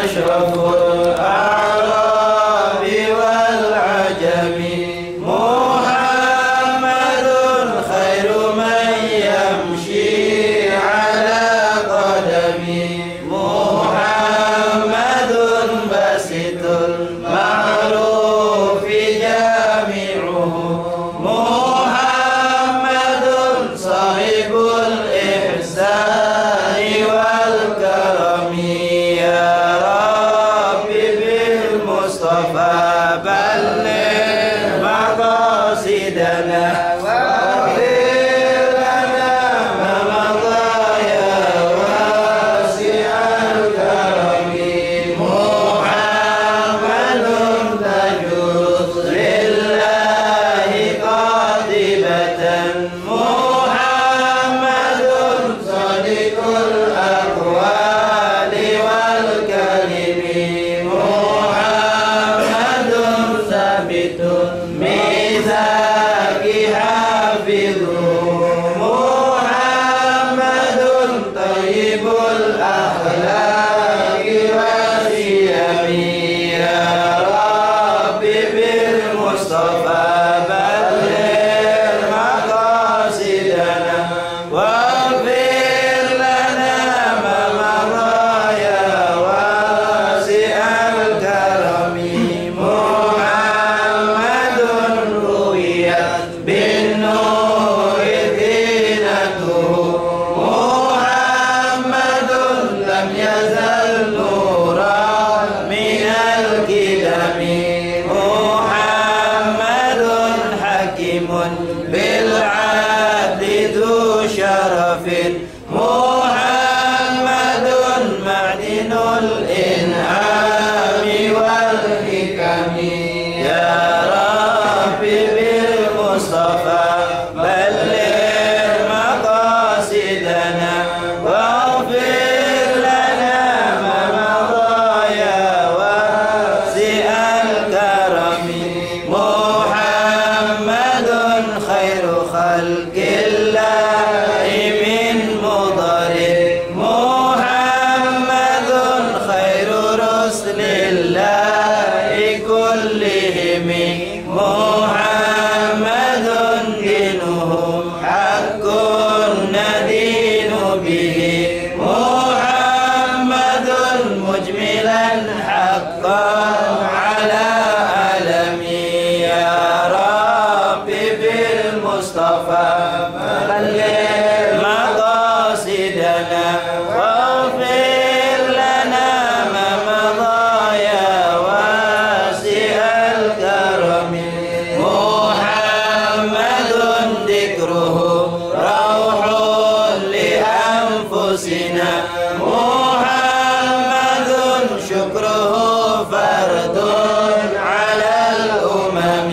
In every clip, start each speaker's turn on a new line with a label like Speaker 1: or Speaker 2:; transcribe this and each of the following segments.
Speaker 1: أشرف الأعراب والعجم محمد خير من يمشي على قدمه محمد باسط المعروف جامعه محمد صاحب الإحسان والكرم يا رب بالمصطفى بلغ مقاصدنا بالعدل ذو شرف محمد معدن الإنعام والحكم يا رب بالمصطفى بلغ مقاصدنا واغفر لنا ما مضى يا واسع الكرم خير خلق الله من مضر محمد خير رسل الله كلهم محمد دينه حق ندين به محمد مجملا حقا على ألمي يا رب بالمصطفى بلغ مقاصدنا واغفر لنا ما مضى يا واسع الكرم محمد ذكره روح لأنفسنا محمد شكره فرد على الأمم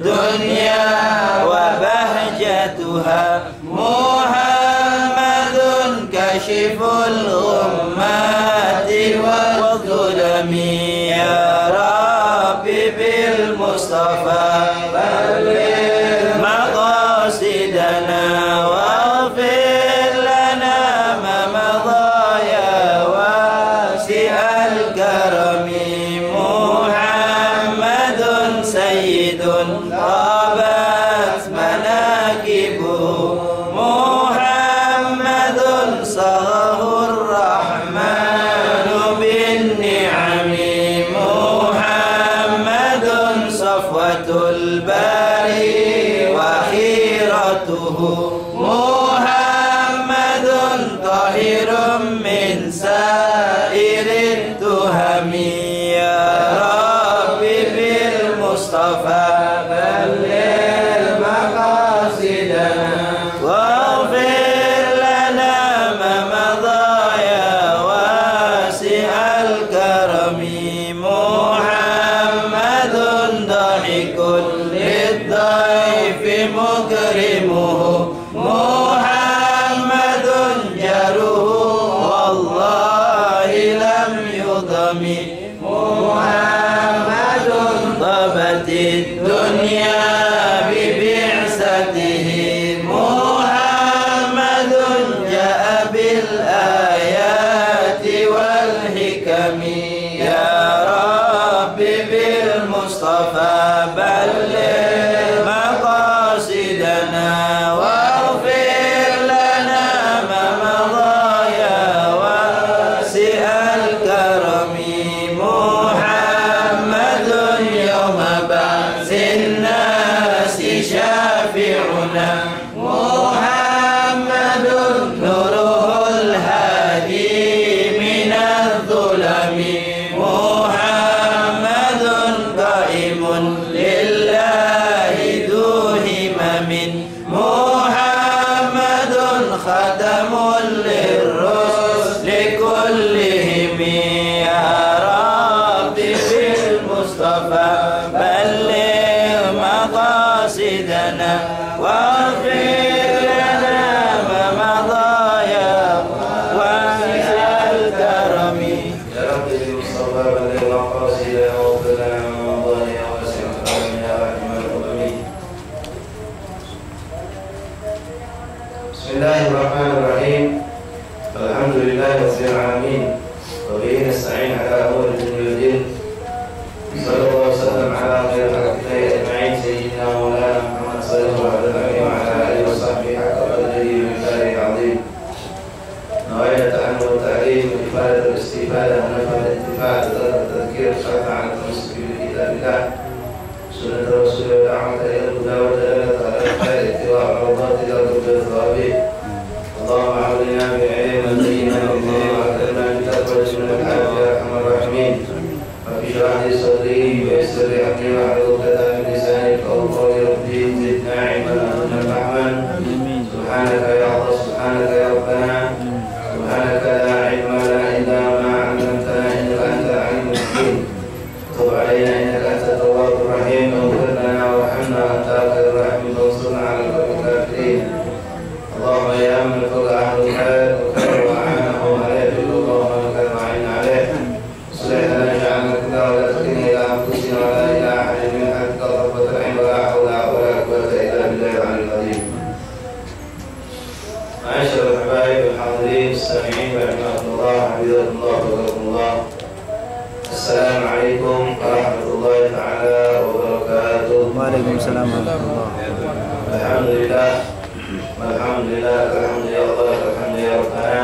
Speaker 1: الدنيا وبهجتها محمد كشف الغمات والظلم يا رب بالمصطفى بلغ مقاصدنا واغفر لنا ما مضى يا واسع الكرم سيد طابت مناكبه محمد صغه الرحمن بالنعم محمد صفوة الباري وخيرته محمد طاهر من سائر التهم يا المصطفى بلغ مقاصدنا واغفر لنا ما مضى يا واسع الكرم محمد ضاحك للضيف مكرمه محمد جاره والله لم يضم إمام للرسل كلهم يا ربي بالمصطفى بلغ مقاصدنا واغفر لنا ما مضى يا واسع الكرم
Speaker 2: يا رب بالمصطفى بلغ مقاصدنا واغفر لنا ما مضى يا واسع الكرم يا رحم الأمم. بسم الله الرحمن الرحيم. الحمد لله رب العالمين وبه نستعين على أمور الدنيا والدين. صلى الله وسلم على خير خلق الله أجمعين سيدنا مولانا محمد صلى الله عليه وسلم وعلى آله وصحبه حق قدره ومقداره العظيم. نوعية التأمل والتعليم وإفادة الاستفادة ونفع الانتفاع وتذكير الخلق على التمسك بكتاب الله سنة رسول ودعوة إلى الهدى ودلالة على الخير اتباع مرضات إلى الرب الثوابين. اللهم أعوذنا بالعلم والدين والدين وأكرمنا بالتقوى من الحج يا أرحم الراحمين. رب اشرح لي صدري ويسر لي أمري واحلل عقدة من لساني يفقهوا قولي. ربي زدنا علما وزدنا فهما. سبحانك يا الله سبحانك يا ربنا سبحانك لا علم لنا إلا ما علمتنا إنك أنت العليم الحكيم. تب علينا إنك أنت التواب الرحيم. اغفر لنا وارحمنا وأنت خير الراحمين وانصرنا على القوم الكافرين. اللهم يا من فوق أهل الخير وخير وأعانه عليه اللهم لك المعين عليه. اصلح لنا جعلنا كذا ولا تكلنا إلى أنفسنا ولا إلى أحد من حقك طرفة العين ولا حول ولا قوة إلا بالله العلي العظيم. معاشر الحبايب الحاضرين السامعين رحمكم الله حفظكم الله وباركم الله. السلام عليكم ورحمة الله تعالى وبركاته.
Speaker 1: وعليكم السلام ورحمة الله.
Speaker 2: الحمد لله والحمد لله الحمد يا الله الحمد يا ربنا.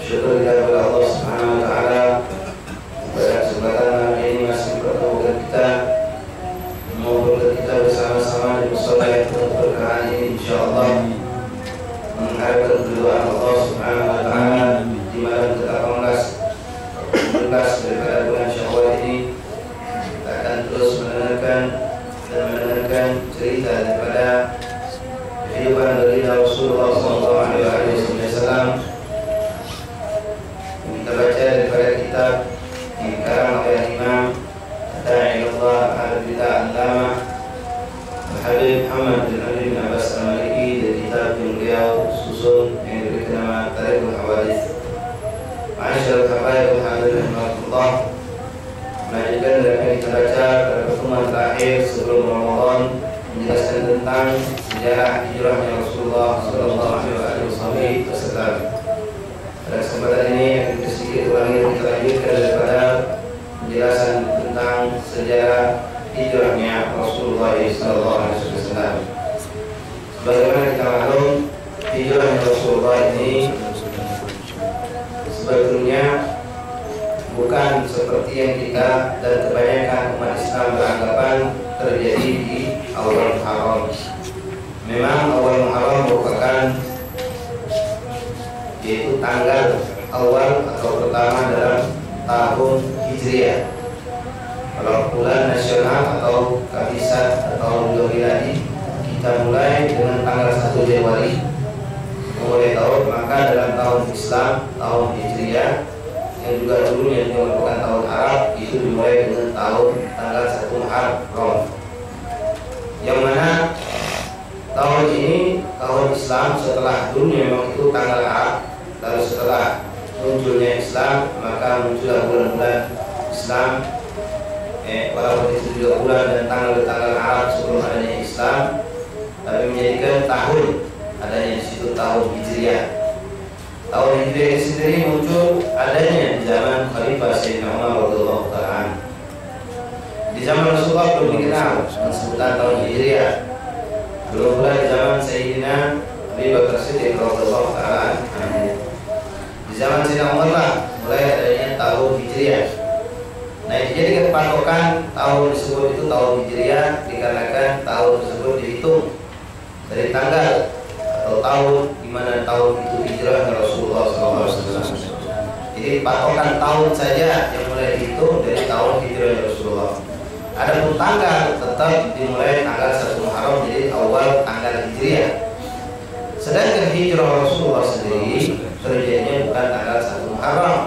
Speaker 2: syukur kita kepada Allah Subhanahu wa taala pada kesempatan hari ini masih bertemu kita mengobrol kita bersama-sama di musala yang penuh berkah ini insyaallah mengharapkan keridhaan Allah Subhanahu wa taala di malam ke-18 daripada bulan Syawal ini. Kita akan terus mendengarkan cerita daripada kehidupan dari Rasulullah SAW. Kita baca daripada kitab yang dikarang oleh Imam Da'ilullah Al-Bida' Al-Lama Habib Muhammad bin Ali bin Abbas Al-Maliki dari kitab yang beliau susun yang diberi nama Tarikhul Hawadith. Ma'asyarul habaib al-hadirin rahmatullah. Melanjutkan dari yang kita baca pada pertemuan terakhir sebelum Ramadan menjelaskan tentang sejarah hijrahnya Rasulullah sallallahu alaihi wasallam. Pada kesempatan ini kita sedikit ulangi kita lanjutkan daripada penjelasan tentang sejarah hijrahnya Rasulullah sallallahu alaihi wasallam. Sebagaimana kita maklum, hijrahnya Rasulullah ini sebetulnya bukan seperti yang kita dan kebanyakan umat Islam beranggapan terjadi di awal Muharram. Memang awal Muharram merupakan yaitu tanggal awal atau pertama dalam tahun Hijriah. Kalau bulan nasional atau kabisat atau miladi kita mulai dengan tanggal 1 Januari memulai tahun, maka dalam tahun Islam tahun Hijriah yang juga dulunya merupakan tahun Arab itu dimulai dengan tanggal 1 Muharram. Yang mana tahun ini tahun Islam setelah dulunya memang itu tanggal Arab. Lalu setelah munculnya Islam maka muncullah bulan-bulan Islam. Walaupun itu juga bulan dan tanggal Arab sebelum adanya Islam, tapi menjadikan tahun adanya di situ tahun Hijriah. Tahun Hijriah ini sendiri muncul adanya di zaman Khalifah Sayyidina Umar radhiyallahu taala. Di zaman Rasulullah belum dikenal sebutan tahun Hijriah. Belum pula di zaman Sayyidina Abu Bakar Siddiq radhiyallahu taala. Di zaman Sayyidina Umar lah mulai adanya tahun Hijriah. Nah, dijadikan patokan tahun tersebut itu tahun Hijriah dikarenakan tahun tersebut dihitung dari tanggal atau tahun di mana tahun itu hijrah Rasulullah SAW. Jadi patokan tahun saja yang mulai dihitung dari tahun hijrah Rasulullah. Adapun tanggal tetap dimulai tanggal 1 Muharram, jadi awal tanggal Hijriah. Sedangkan hijrah Rasulullah sendiri terjadinya bukan tanggal 1 Muharram,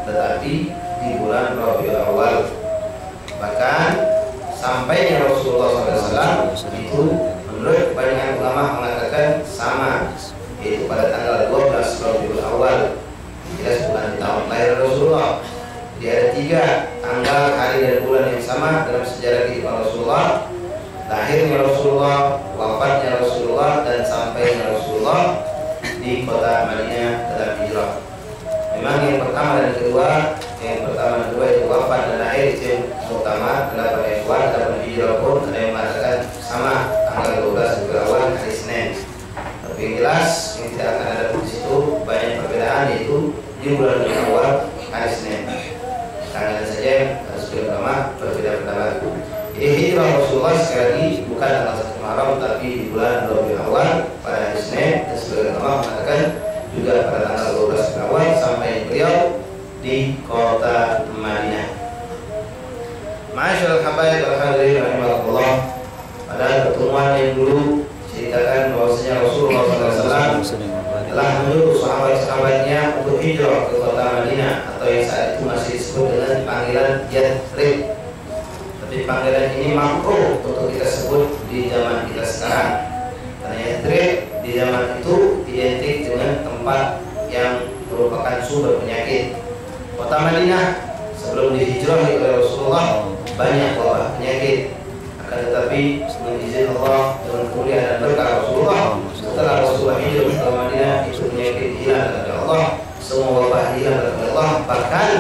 Speaker 2: tetapi di bulan Rabiul Awal. Bahkan sampainya Rasulullah SAW itu menurut kebanyakan ulama mengatakan sama, yaitu pada tanggal 12 Rabiul Awal, jelas bukan di tahun lahir Rasulullah. Jadi ada 3 tanggal, hari dan bulan yang sama dalam sejarah kehidupan Rasulullah: lahirnya Rasulullah, wafatnya Rasulullah, dan sampainya Rasulullah di kota Madinah dalam hijrah. Memang yang pertama dan kedua, itu wafat dan lahir itu yang utama. Ada pada yang kuat, ada pada hijrah pun ada yang mengatakan sama tanggal 12 Rabiul Awal, hari Senin. Tapi yang jelas yang tidak akan ada di situ banyak perbedaan, yaitu di bulan Rabiul Awal, hari Senin. Tanggal saja harus ulama berbeda pendapat. Jadi hijrah Rasulullah sekali lagi bukan tanggal 1 Muharram, tapi di bulan Rabiul Awal pada hari Senin, dan sebagian ulama mengatakan juga pada tanggal 12 Rabiul Awal sampai beliau di kota Madinah. Ma'asyiral habaib wal hadirin rahimakumullah. Pada pertemuan yang dulu ceritakan bahwasanya Rasulullah SAW telah menyuruh sahabat-sahabatnya untuk hijrah ke kota Madinah, atau yang saat itu masih disebut dengan panggilan Yathrib. Tapi panggilan ini makruh untuk kita sebut di zaman kita sekarang, karena Yathrib di zaman itu identik dengan tempat yang merupakan sumber penyakit. Kota Madinah sebelum dihijrahi oleh Rasulullah banyak wabah penyakit, akan tetapi dengan izin Allah, dengan kemuliaan dan berkah Rasulullah, setelah Rasulullah hijrah ke Madinah, itu penyakit hilang dari Allah, semua wabah hilang dari Allah. Bahkan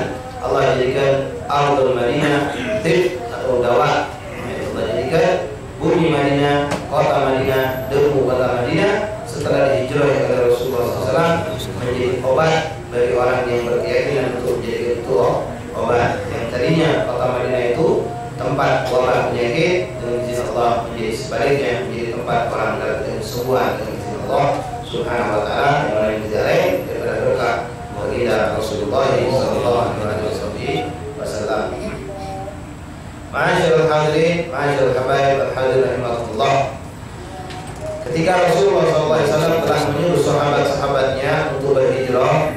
Speaker 2: Allah jadikan Ardul Madinah tib atau dawa, Allah jadikan bumi Madinah, kota Madinah, debu kota Madinah setelah dihijrahi oleh Rasulullah SAW menjadi obat bagi orang yang berkeyakinan untuk menjadi ketua obat. Yang tadinya kota Madinah itu tempat wabah penyakit, dengan izin Allah menjadi sebaliknya, menjadi tempat orang mendapatkan kesembuhan dengan izin Allah Subhanahu wa taala, yang mana yang dijarai daripada berkah baginda Rasulullah sallallahu alaihi wasallam. Ma'asyiral hadirin, ma'asyiral habaib wal hadirin rahimakumullah. Ketika Rasulullah SAW telah menyuruh sahabat-sahabatnya untuk berhijrah,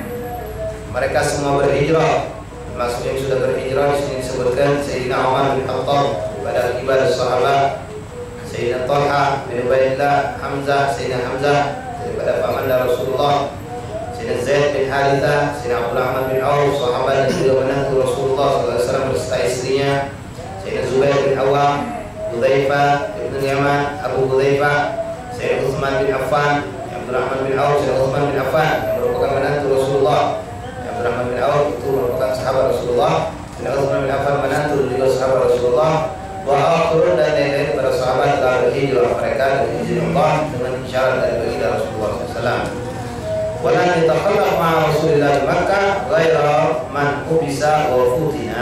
Speaker 2: mereka semua berhijrah. Termasuk yang sudah berhijrah di sini disebutkan Sayyidina Umar bin Khattab pada kibar sahabat, Sayyidina Talha bin Ubaidillah, Sayyidina Hamzah daripada pamanda Rasulullah, Sayyidina Zaid bin Haritha, Sayyidina Abdul Rahman bin Auf, sahabat yang juga menantu Rasulullah SAW beserta istrinya, Sayyidina Zubair bin Awam, Hudzaifah bin Yaman, Abu Hudzaifah, Sayyidina Utsman bin Affan, Abdul Rahman bin Auf, Sayyidina Utsman bin Affan yang merupakan menantu Rasulullah. Abdul Rahman bin Auf itu merupakan sahabat Rasulullah, Sayyidina Utsman bin Affan menantu juga sahabat Rasulullah. Wa akhirun dan lain-lain para sahabat telah berhijrah mereka dengan izin Allah dengan isyarat dari baginda Rasulullah SAW. Walan yatakhallaf ma'a Rasulillah di Makkah ghaira man ubisa wa futina.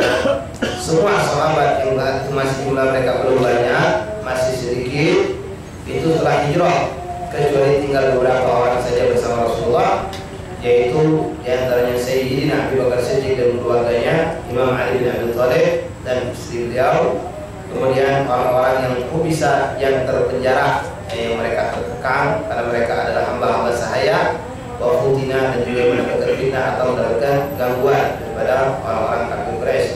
Speaker 2: Semua sahabat yang masih jumlah mereka belum banyak, masih sedikit, itu telah hijrah, kecuali tinggal beberapa orang saja bersama Rasulullah, yaitu diantaranya Sayyidina Abu Bakar Siddiq dan keluarganya, Imam Ali bin Abi Thalib dan istri beliau, kemudian orang-orang yang bisa yang terpenjara, yang mereka terkekang karena mereka adalah hamba-hamba sahaya, wafutina, dan juga mendapatkan fitnah atau mendapatkan gangguan daripada orang-orang kafir Quraisy.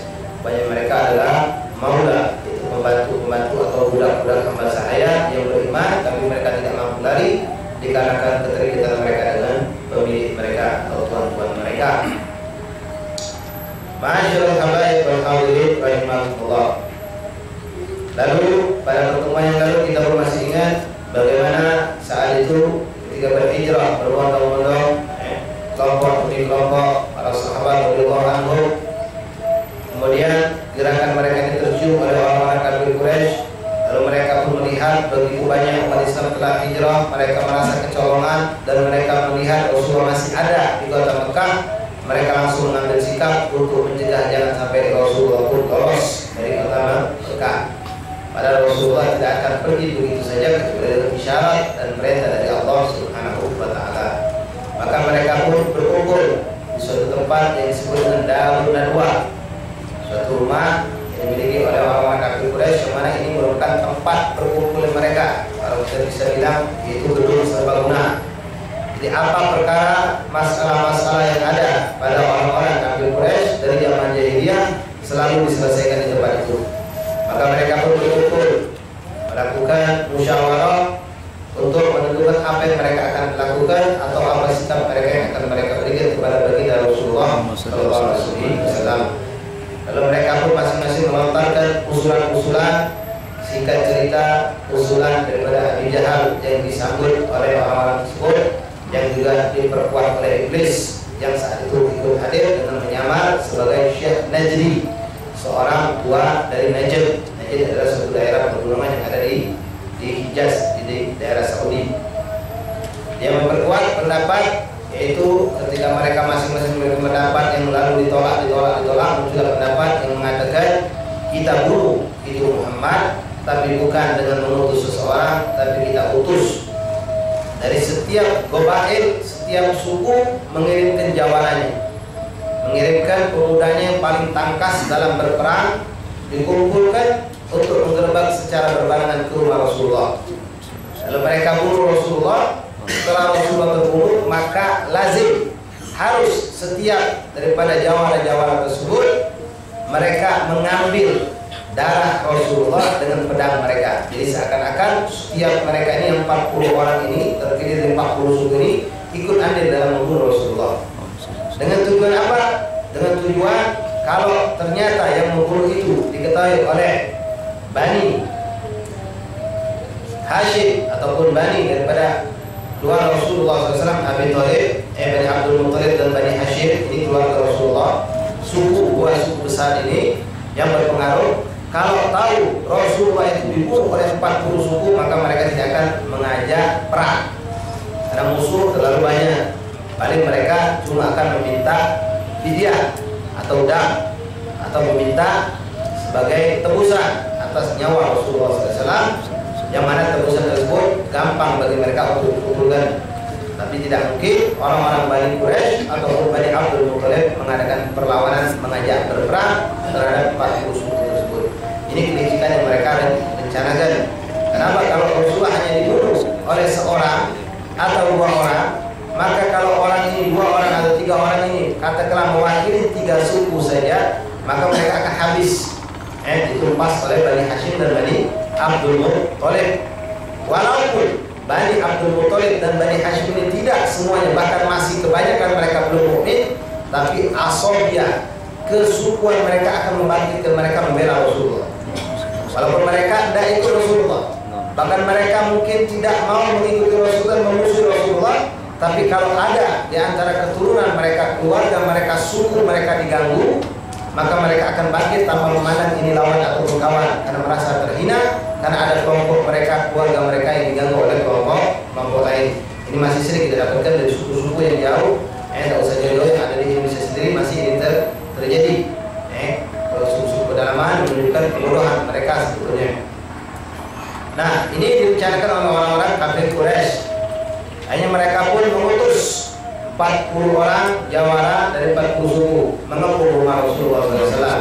Speaker 2: Banyak mereka adalah maula, itu pembantu-pembantu atau budak-budak hamba sahaya yang beriman, tapi mereka tidak mampu lari dikarenakan keterikatan mereka dengan pemilik mereka atau tuan-tuan mereka. Ma'asyiral habaib wal hadirin rahimakumullah. Lalu pada pertemuan yang lalu kita masih ingat bagaimana saat itu ketika berhijrah berbondong-bondong kelompok demi kelompok para sahabat radhiyallahu anhum, kemudian gerakan mereka ini tercium oleh orang-orang kafir Quraisy. Lalu mereka pun melihat begitu banyak umat Islam telah hijrah, mereka merasa kecolongan dan mereka melihat Rasulullah masih ada di kota Mekah. Mereka langsung mengambil sikap untuk mencegah jangan sampai Rasulullah pun lolos dari kota Mekah. Padahal Rasulullah tidak akan pergi begitu saja kecuali dengan isyarat dan perintah dari Allah Subhanahu wa taala. Maka mereka pun berkumpul di suatu tempat yang disebut dengan Darun Nadwa, suatu rumah yang dimiliki oleh orang-orang kafir Quraisy, yang mana ini merupakan tempat perkumpulan mereka. Kalau kita bisa bilang itu gedung serbaguna, Jadi apa perkara masalah-masalah yang ada pada orang-orang kafir Quraisy dari zaman jahiliyah selalu diselesaikan di tempat itu. Maka mereka pun berkumpul melakukan musyawarah untuk menentukan apa yang mereka akan lakukan atau apa sikap mereka yang akan mereka berikan kepada baginda Rasulullah Sallallahu Alaihi Wasallam. Lalu mereka pun masing-masing melontarkan usulan-usulan, singkat cerita usulan daripada Abi Jahal yang disambut oleh orang-orang tersebut, yang juga diperkuat oleh iblis yang saat itu ikut hadir dengan menyamar sebagai Syekh Najdi, seorang tua dari Najd. Najd adalah suatu daerah pegunungan yang ada di Hijaz, di daerah Saudi. Dia memperkuat pendapat, yaitu ketika mereka masing-masing memiliki pendapat yang lalu ditolak, muncullah pendapat yang mengatakan kita bunuh itu Muhammad, tapi bukan dengan mengutus seseorang, tapi kita utus dari setiap gobail, setiap suku mengirimkan jawalannya, mengirimkan pemudanya yang paling tangkas dalam berperang, dikumpulkan untuk menggerbek secara berbarengan ke rumah Rasulullah. Lalu mereka bunuh Rasulullah. Setelah Rasulullah terbunuh, maka lazim harus setiap daripada jawara-jawara tersebut mereka mengambil darah Rasulullah dengan pedang mereka. Jadi seakan-akan setiap mereka ini yang 40 orang ini terdiri dari 40 suku ini ikut andil dalam membunuh Rasulullah. Dengan tujuan apa? Dengan tujuan kalau ternyata yang membunuh itu diketahui oleh Bani Hashim ataupun Bani daripada keluarga Rasulullah SAW, Abi Thalib, Bani Abdul Muttalib dan Bani Hashim, ini keluarga Rasulullah, dua suku besar ini yang berpengaruh. Kalau tahu Rasulullah itu dibunuh oleh 40 suku, maka mereka tidak akan mengajak perang karena musuh terlalu banyak. Paling mereka cuma akan meminta fidyah atau dam, atau meminta sebagai tebusan atas nyawa Rasulullah SAW, yang mana tebusan tersebut gampang bagi mereka untuk dikumpulkan. Tapi tidak mungkin orang-orang Bani Quraisy ataupun Bani Abdul Muttalib mengadakan perlawanan, mengajak berperang terhadap 40 suku tersebut. Ini kelicikan yang mereka rencanakan. Kenapa? Kalau Rasulullah hanya dibunuh oleh seorang atau 2 orang, maka kalau orang ini 2 orang atau 3 orang ini katakanlah mewakili 3 suku saja, maka mereka akan habis. Ditumpas oleh Bani Hashim dan Bani Abdul Muttalib. Walaupun Bani Abdul Muttalib dan Bani Hashim ini tidak semuanya, bahkan masih kebanyakan mereka belum mukmin, tapi asobia, kesukuan mereka akan membangkitkan mereka membela Rasulullah. Walaupun mereka tidak ikut Rasulullah, bahkan mereka mungkin tidak mau mengikuti Rasulullah, memusuhi Rasulullah, tapi kalau ada di antara keturunan mereka, keluarga mereka, suku mereka diganggu, maka mereka akan bangkit tanpa memandang ini lawan atau kawan, karena merasa terhina karena ada kelompok mereka, keluarga mereka yang diganggu oleh kelompok lain. Ini masih sering kita dapatkan dari suku-suku yang jauh, tidak usah jauh yang ada di Indonesia sendiri masih ini terjadi. Kalau suku-suku pedalaman menunjukkan kebodohan mereka sebetulnya. Nah, ini direncanakan oleh orang-orang kafir Quraisy. Hanya mereka pun mengutus 40 orang jawara dari 40 suku mengepung rumah Rasulullah SAW.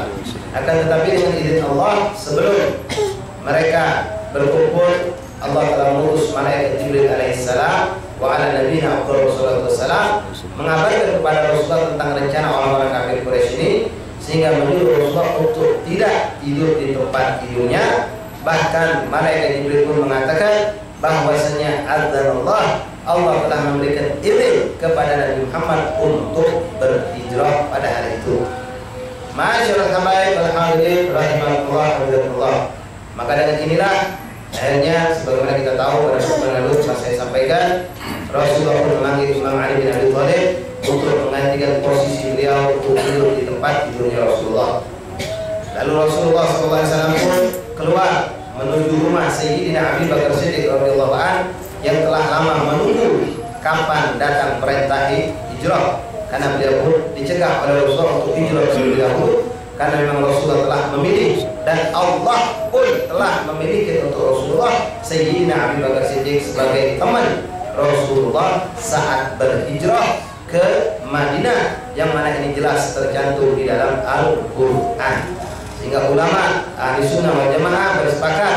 Speaker 2: Akan tetapi dengan izin Allah, sebelum mereka berkumpul, Allah telah mengutus malaikat Jibril alaihissalam wa ala nabiyina Rasulullah SAW mengabarkan kepada Rasulullah tentang rencana orang-orang kafir Quraisy ini, sehingga menyuruh Rasulullah untuk tidak tidur di tempat tidurnya. Bahkan malaikat Jibril pun mengatakan bahwasanya Allah telah memberikan izin kepada Nabi Muhammad untuk berhijrah pada hari itu. Masyaallah habaib wal hadirin rahimakumullah. Maka dengan inilah akhirnya sebagaimana kita tahu pada pertemuan lalu telah saya sampaikan, Rasulullah pun memanggil Imam Ali bin Abi Thalib untuk menggantikan posisi beliau untuk tidur di tempat tidurnya Rasulullah. Lalu Rasulullah SAW pun keluar menuju rumah Sayyidina Abi Bakar Siddiq radhiyallahu anhu yang telah lama menunggu kapan datang perintah hijrah, karena beliau pun dicegah oleh Rasulullah untuk hijrah terlebih dahulu, karena memang Rasulullah telah memilih dan Allah pun telah memilih untuk Rasulullah Sayyidina Abi Bakar Siddiq sebagai teman Rasulullah saat berhijrah ke Madinah, yang mana ini jelas tercantum di dalam Al-Quran. Sehingga ulama ahli sunnah wal jamaah bersepakat,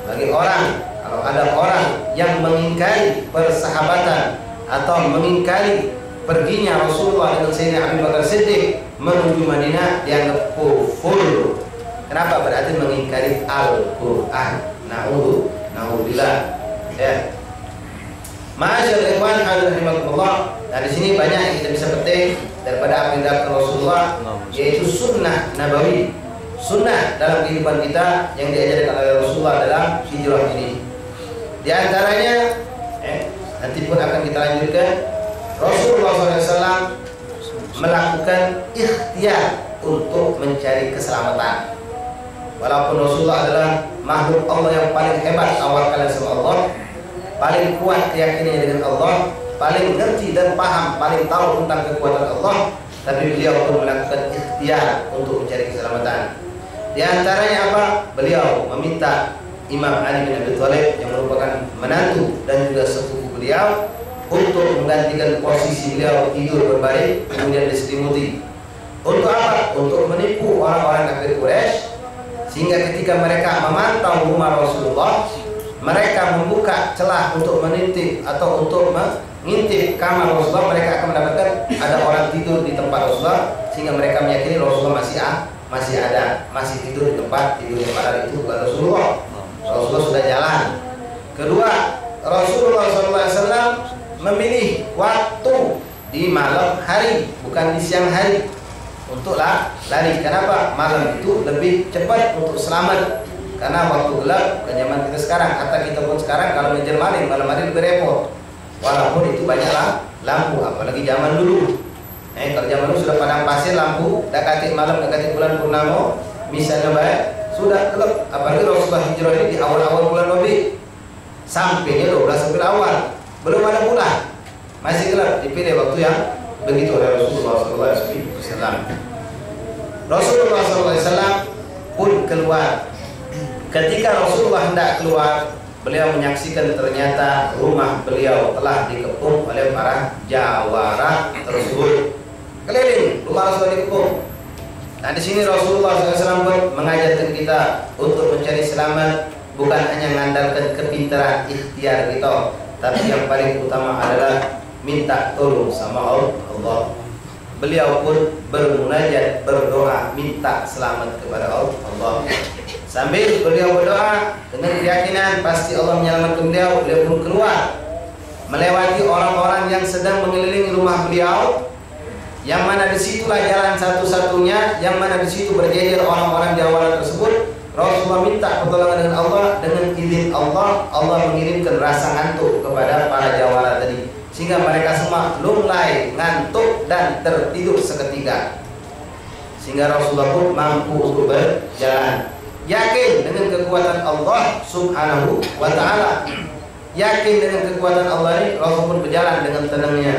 Speaker 2: bagi orang, kalau ada orang yang mengingkari persahabatan atau mengingkari perginya Rasulullah dengan Sayyidina Abu Bakar Siddiq menuju Madinah dianggap kufur. Kenapa? Berarti mengingkari Al-Quran. Na'udzubillah. Ya. Ma'asyar ikhwan rahimakumullah. Nah, di sini banyak yang kita bisa petik daripada apa yang dilakukan Rasulullah, yaitu sunnah nabawi, sunnah dalam kehidupan kita yang diajarkan oleh Rasulullah dalam hijrah ini. Di antaranya, nanti pun akan kita lanjutkan, Rasulullah SAW melakukan ikhtiar untuk mencari keselamatan. Walaupun Rasulullah adalah makhluk Allah yang paling hebat tawakalnya sama Allah, paling kuat keyakinannya dengan Allah, paling ngerti dan paham, paling tahu tentang kekuatan Allah, tapi beliau pun melakukan ikhtiar untuk mencari keselamatan. Di antaranya apa? Beliau meminta Imam Ali bin Abi Thalib yang merupakan menantu dan juga sepupu beliau untuk menggantikan posisi beliau tidur berbaring kemudian diselimuti. Untuk apa? Untuk menipu orang-orang kafir Quraisy, sehingga ketika mereka memantau rumah Rasulullah, mereka membuka celah untuk menintip atau untuk mengintip kamar Rasulullah, mereka akan mendapatkan ada orang tidur di tempat Rasulullah, sehingga mereka meyakini Rasulullah masih tidur di tempat tidurnya, padahal itu bukan Rasulullah. Rasulullah sudah jalan. Kedua, Rasulullah SAW memilih waktu di malam hari, bukan di siang hari, untuk lari. Kenapa? Malam itu lebih cepat untuk selamat. Karena waktu gelap bukan zaman kita sekarang. Kata kita pun sekarang kalau ngejar maling malam hari lebih repot. Walaupun itu banyaklah lampu, apalagi zaman dulu. Kalau zaman dulu sudah padang pasir lampu, dah katik malam, dah katik bulan purnama, misalnya baik, sudah gelap. Apalagi Rasulullah hijrah ini di awal-awal bulan Rabi, sampainya 12 April awal, belum ada bulan, masih gelap. Dipilih waktu yang begitu oleh Rasulullah SAW. Rasulullah SAW pun keluar. Ketika Rasulullah hendak keluar, beliau menyaksikan ternyata rumah beliau telah dikepung oleh para jawara tersebut. Keliling rumah Rasulullah dikepung. Nah, di sini Rasulullah SAW pun mengajarkan kita untuk mencari selamat bukan hanya mengandalkan kepintaran ikhtiar kita, tapi yang paling utama adalah minta tolong sama Allah. Beliau pun bermunajat, berdoa, minta selamat kepada Allah. Sambil beliau berdoa dengan keyakinan pasti Allah menyelamatkan beliau, beliau pun keluar melewati orang-orang yang sedang mengelilingi rumah beliau, yang mana disitulah jalan satu-satunya, yang mana disitu berjejer orang-orang jawara tersebut. Rasulullah minta pertolongan dengan Allah, dengan izin Allah, Allah mengirimkan rasa ngantuk kepada para jawara tadi, sehingga mereka semua lunglai, ngantuk dan tertidur seketika, sehingga Rasulullah pun mampu untuk berjalan. Yakin dengan kekuatan Allah Subhanahu wa ta'ala, yakin dengan kekuatan Allah ini, Rasul pun berjalan dengan tenangnya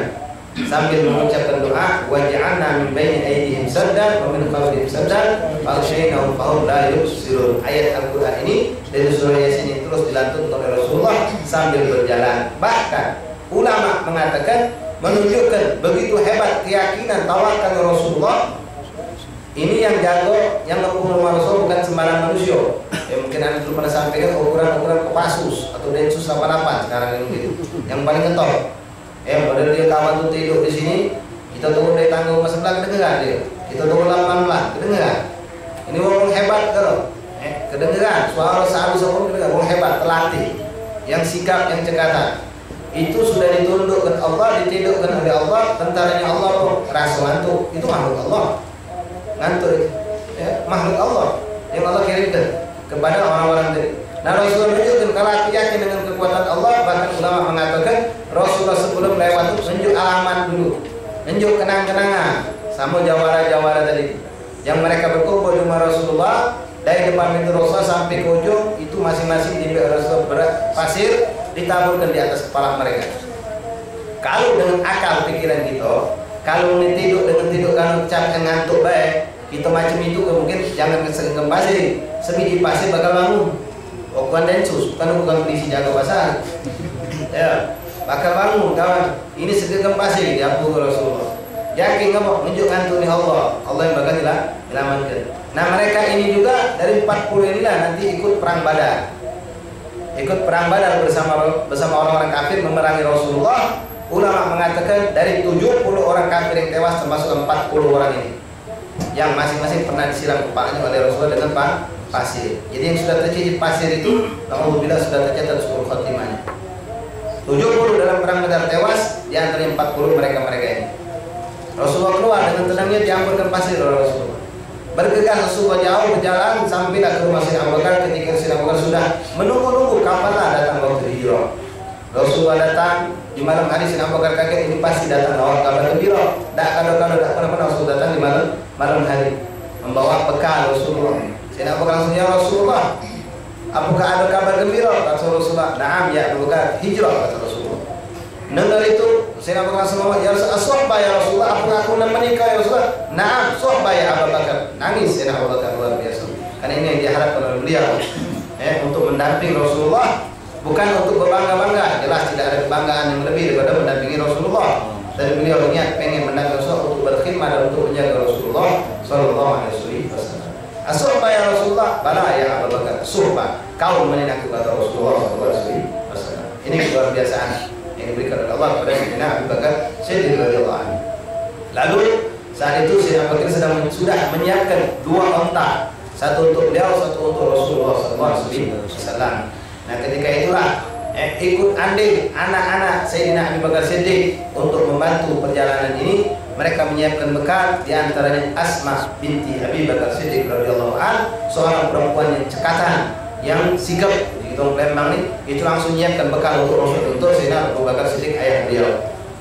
Speaker 2: sambil mengucapkan doa, waj'alna min baini aydihim saddan wa min khalfihim saddan faghshaynahum fahum la yubsirun. Ayat Al-Qur'an ini dari surah Yasin ini terus dilantunkan oleh Rasulullah sambil berjalan. Bahkan ulama mengatakan, menunjukkan begitu hebat keyakinan tawakal Rasulullah. Ini yang jago, yang ngepung rumah Rasul bukan sembarang manusia. Mungkin anda dulu pernah sampaikan ukuran Kopassus atau Densus 88 sekarang ini gitu, yang paling ketol. Model dia kawan tuh tidur di sini, kita tunggu dari tangga rumah sebelah, kedengeran dia. Kita tunggu 18, kedengeran. Ini orang hebat kalau, kedengeran. Suara sehabis orang kedengeran, orang hebat, terlatih, yang sikap, yang cekatan. Itu sudah ditundukkan Allah, ditidukkan oleh Allah. Tentaranya Allah pun rasa ngantuk, itu makhluk Allah. Ngantuk, makhluk Allah yang Allah kirimkan kepada orang-orang tadi. Nah, Rasulullah menunjukkan kalau aku yakin dengan kekuatan Allah. Bahkan ulama mengatakan Rasulullah sebelum lewat itu menunjuk alamat dulu, menunjuk kenang-kenangan sama jawara-jawara tadi yang mereka berkumpul di rumah Rasulullah. Dari depan pintu Rasulullah sampai ke ujung itu masing-masing di Rasulullah berat pasir ditaburkan di atas kepala mereka. Kalau dengan akal pikiran kita, kalau tidur dengan tidur kan capek ngantuk baik, kita macam itu mungkin jangan kesengkem pasir, semi di pasir bakal bangun. Bukan Densus, bukan polisi jaga pasar. Ya, bakal bangun kawan. Ini segegem pasir diampun Rasulullah. Yakin kamu menunjukkan Tuhan Allah, Allah yang bakal dilamatkan. Nah, mereka ini juga dari 40 inilah nanti ikut perang Badar. Ikut perang Badar bersama orang-orang kafir memerangi Rasulullah. ulama mengatakan dari 70 orang kafir yang tewas termasuk 40 orang ini yang masing-masing pernah disiram kepalanya oleh Rasulullah dengan pasir. Jadi yang sudah tercicip pasir itu alhamdulillah sudah tercatat suul khotimahnya. 70 dalam perang Badar tewas, di antaranya 40 mereka ini. Rasulullah keluar dengan tenangnya dihampurkan pasir oleh Rasulullah. Bergegas Rasulullah jauh berjalan sampailah ke rumah Sayyidina Abu Bakar. Ketika Sayyidina Abu Bakar sudah menunggu-nunggu kapanlah datang waktu hijrah. Rasulullah datang di malam hari. Sayyidina Abu Bakar kaget, ini pasti datang bawa kabar gembira. Kalau tidak pernah Rasul datang di malam hari membawa bekal Rasulullah. Sayyidina Abu Bakar langsung, ya Rasulullah, apakah ada kabar gembira? Kata Rasulullah, na'am ya Abu Bakar, hijrah, kata Rasulullah. Dengar itu, Sayyidina Abu Bakar langsung, ya Rasulullah, ya Rasulullah, apakah aku menikah ya Rasulullah? Na'am, sohbah ya Abu Bakar. Nangis Sayyidina Abu Bakar luar biasa. Karena ini yang diharapkan oleh beliau, untuk mendampingi Rasulullah, bukan untuk berbangga-bangga. Jelas tidak ada kebanggaan yang lebih daripada mendampingi Rasulullah. Dan beliau niat pengen mendampingi Rasulullah untuk berkhidmat dan untuk menjaga Rasulullah Sallallahu Alaihi Wasallam. Suhbah ya Rasulullah, bala ya Abu Bakar, suhbah, kau menenak kata Rasulullah SAW. Ini luar biasaan yang diberikan oleh Allah kepada Sayyidina Abu Bakar Siddiq radhiyallahu anhu. Lalu saat itu Sayyidina Abu Bakar sudah menyiapkan 2 unta, satu untuk beliau, satu untuk Rasulullah SAW. Nah ketika itulah ikut andil anak-anak Sayyidina Abu Bakar Siddiq untuk membantu perjalanan ini. Mereka menyiapkan bekal, diantaranya Asma binti Abi Bakar Siddiq radhiyallahu anha, seorang perempuan yang cekatan, yang sigap di Tong Lembang ini, itu langsung menyiapkan bekal untuk Rasul, untuk Sayyidina Abu Bakar Siddiq ayah beliau.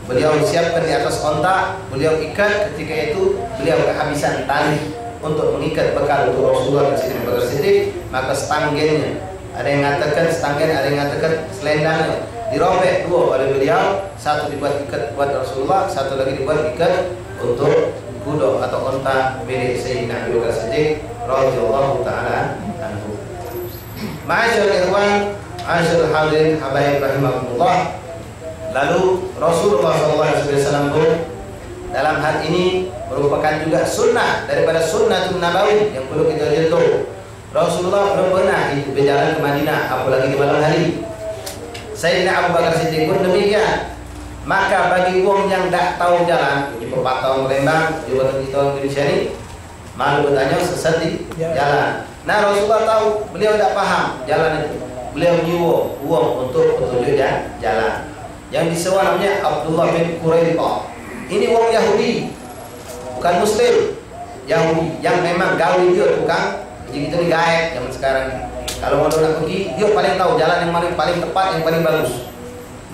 Speaker 2: Beliau siapkan di atas onta, beliau ikat. Ketika itu beliau kehabisan tali untuk mengikat bekal untuk Rasulullah dan Sayyidina Abu Bakar Siddiq, maka stanggennya, ada yang mengatakan stanggen, ada yang mengatakan selendangnya dirobek 2 oleh beliau, satu dibuat ikat buat Rasulullah, satu lagi dibuat ikat untuk kuda atau unta milik Sayyidina Abu Bakar Siddiq radhiyallahu taala anhu. Ma'asyiral ikhwan, ma'asyiral hadirin habaib rahimakumullah. Lalu Rasulullah SAW pun dalam hal ini merupakan juga sunnah daripada sunnatun nabawi yang perlu kita jentuh. Rasulullah belum pernah berjalan ke Madinah, apalagi di malam hari. Sayyidina Abu Bakar Siddiq pun demikian. Maka bagi wong yang tak tahu jalan di pepatah Lembang, di Barat Indonesia ini, malu bertanya sesat di jalan. Nah Rasulullah tahu, beliau tidak paham jalan itu. Beliau nyiwa uang untuk petunjuk jalan. Yang disewa namanya Abdullah bin Quraithah. Ini wong Yahudi, bukan Muslim. Yahudi yang memang gawe dia tukang jadi itu gaib zaman sekarang ini. Kalau mau nak pergi, dia paling tahu jalan yang mana yang paling tepat, yang paling bagus.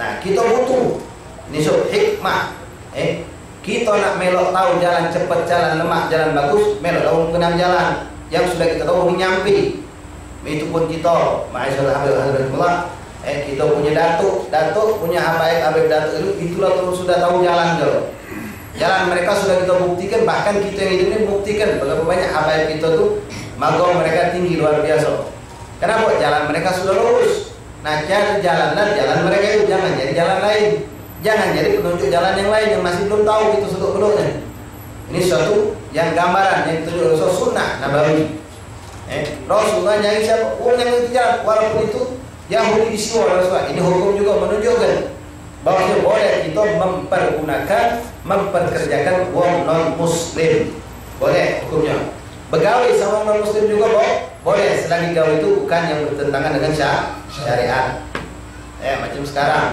Speaker 2: Nah, kita butuh ini hikmah. Kita nak melok tahu jalan cepat, jalan lemak, jalan bagus, melok tahu kenal jalan yang sudah kita tahu ini nyampe. Itu pun kita, ma'asyiral hadirin, kita punya datuk punya habaib datuk itulah sudah tahu jalan dulu. Jalan mereka sudah kita buktikan, bahkan kita yang hidup ini buktikan berapa banyak habaib kita tuh magong mereka tinggi luar biasa. Kenapa? Jalan mereka sudah lurus. Nah, cari jalanlah jalan mereka itu, jangan jadi jalan lain. Jangan jadi penunjuk jalan yang lain yang masih belum tahu itu seluk-beluknya. Ini suatu yang gambaran yang ditunjuk Rasul sunnah nabawi. Rasulullah nyari siapa? Yang itu jalan, walaupun itu Yahudi disiwa Rasulullah. Ini hukum juga menunjukkan bahwa boleh kita memperkerjakan wong non muslim. Boleh hukumnya. Begawe sama non muslim juga boleh selagi gawe itu bukan yang bertentangan dengan syariat. Macam sekarang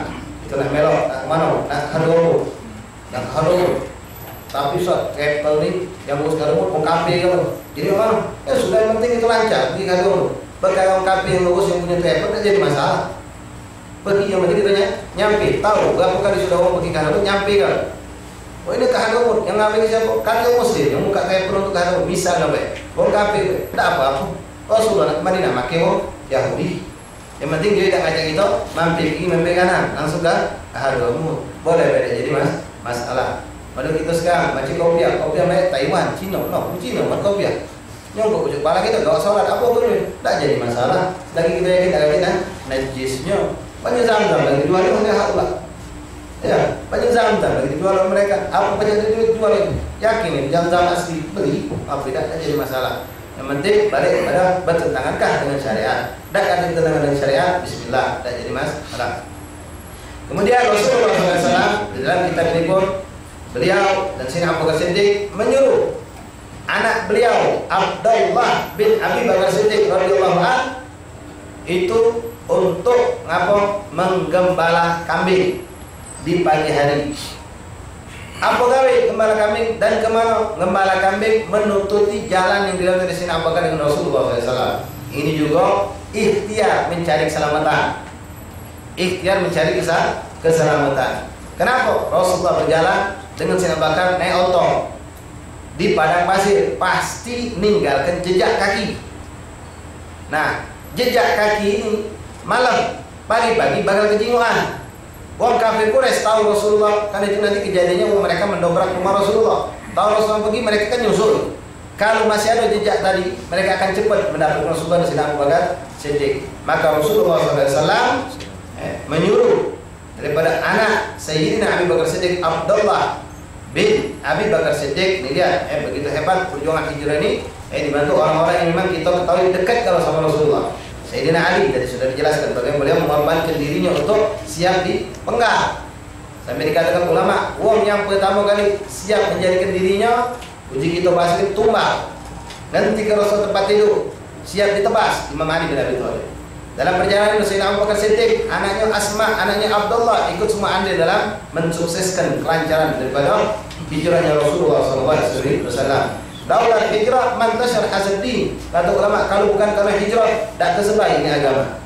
Speaker 2: itu nak melok, nak mana, nak hadomo, tapi shot kapal ni yang bagus sekarang mau kafe kan. Jadi memang sudah yang penting itu lancar pergi hadomo. Berkali kafe yang bagus yang punya kapal tak jadi masalah. Pergi yang penting kita nyampe, tahu berapa kali sudah orang pergi ke hadomo nyampe kan. Oh ini kahadumut yang ngambil siapa? Kaki muslim yang buka kapal untuk kahadumut bisa nggak baik? Orang kafe tak apa-apa. Rasulullah nak Madinah makai orang Yahudi. Yang penting dia tidak ngajak kita mampir kiri mampir kanan langsung ke hadramaut. Boleh beda jadi masalah. Padahal kita sekarang macam kopiah mereka Taiwan, Cina, Cina buat kopiah. Nyongkok ujuk kepala kita gak sholat apa pun tak jadi masalah. Lagi kita yakin tak yakin najisnya banyak zam-zam lagi jual itu hanya hak lah. Ya banyak zam-zam lagi jual mereka. Apa banyak duit jual itu? Yakin ini zam-zam asli beli apa tidak jadi masalah. Yang penting balik kepada bertentangankah dengan syariat. Tak ada bertentangan dengan syariat, bismillah, tak jadi masalah. Kemudian Rasulullah SAW di dalam kitab ini pun beliau dan Sayyidina Abu Bakar Siddiq menyuruh anak beliau Abdullah bin Abi Bakar Siddiq radhiyallahu anhu itu untuk menggembala kambing di pagi hari. Apa gawe gembala kambing dan kemana? Gembala kambing menutupi jalan yang dilakukan oleh Sayyidina Abu Bakar dengan Rasulullah SAW. Ini juga ikhtiar mencari keselamatan. Ikhtiar mencari keselamatan. Kenapa? Rasulullah berjalan dengan Sayyidina Abu Bakar naik onto di padang pasir, pasti meninggalkan jejak kaki. Nah, jejak kaki ini malam, pagi-pagi bakal kejinguan. Orang kafir Quraisy tahu Rasulullah, kan itu nanti kejadiannya mereka mendobrak rumah Rasulullah. Tahu Rasulullah pergi, mereka kan nyusul. Kalau masih ada jejak tadi, mereka akan cepat mendapatkan Rasulullah dan Sayyidina Abu Bakar Siddiq. Maka Rasulullah SAW menyuruh daripada anak Sayyidina Abu Bakar Siddiq, Abdullah bin Abi Bakar Siddiq. Ini lihat, begitu hebat perjuangan hijrah ini, dibantu orang-orang yang memang kita ketahui dekat kalau sama Rasulullah. Sayyidina Ali tadi sudah dijelaskan bagaimana beliau mengorbankan dirinya untuk siap dipenggal. Sampai dikatakan ulama, wong yang pertama kali siap menjadikan dirinya, uji kita bahas itu tumbang. Nanti ke Rasul tempat tidur, siap ditebas, Imam Ali bin Abi Thalib. Dalam perjalanan Sayyidina Abu Bakar Siddiq, anaknya Asma, anaknya Abdullah ikut semua andil dalam mensukseskan kelancaran daripada hijrahnya Rasulullah SAW. Daulat hijrah mantashar hasadin. Kata ulama, kalau bukan karena hijrah tak tersebar ini agama.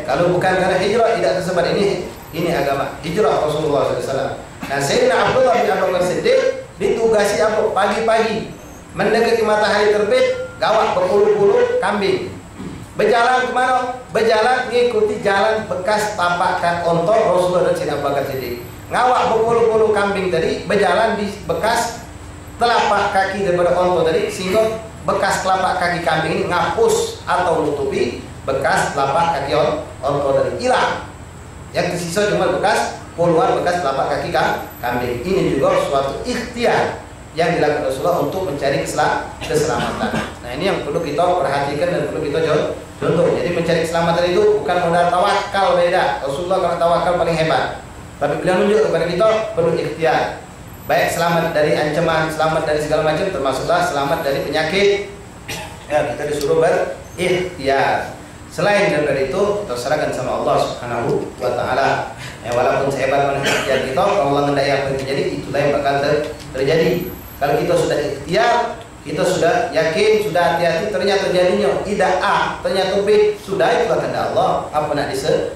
Speaker 2: Kalau bukan karena hijrah tidak tersebar ini agama. Hijrah Rasulullah SAW. Nah, Sayyidina Abdullah bin Abu Bakar Siddiq ditugasi apa? Pagi-pagi mendekati matahari terbit, gawat berpuluh-puluh kambing. Berjalan kemana? Berjalan mengikuti jalan bekas tapakan onto Rasulullah dan Sayyidina Abu Bakar Siddiq. Ngawak berpuluh-puluh kambing tadi berjalan di bekas telapak kaki daripada onto tadi, sehingga bekas telapak kaki kambing ini ngapus atau menutupi bekas telapak kaki onto tadi, hilang. Yang tersisa cuma bekas puluhan bekas telapak kaki kambing. Ini juga suatu ikhtiar yang dilakukan Rasulullah untuk mencari keselamatan. Nah, ini yang perlu kita perhatikan dan perlu kita contoh. Jadi mencari keselamatan itu bukan modal tawakal, beda. Rasulullah kalau tawakal paling hebat. Tapi beliau menunjuk kepada kita perlu ikhtiar. Baik selamat dari ancaman, selamat dari segala macam, termasuklah selamat dari penyakit. Ya, kita disuruh berikhtiar. Selain daripada itu, kita serahkan sama Allah Subhanahu wa Ta'ala. Walaupun sehebat mana ikhtiar kita, kalau Allah hendak yang terjadi, itulah yang bakal terjadi. Kalau kita sudah ikhtiar, kita sudah yakin, sudah hati-hati, ternyata jadinya tidak A, ternyata B, sudah itulah kehendak Allah. Apa nak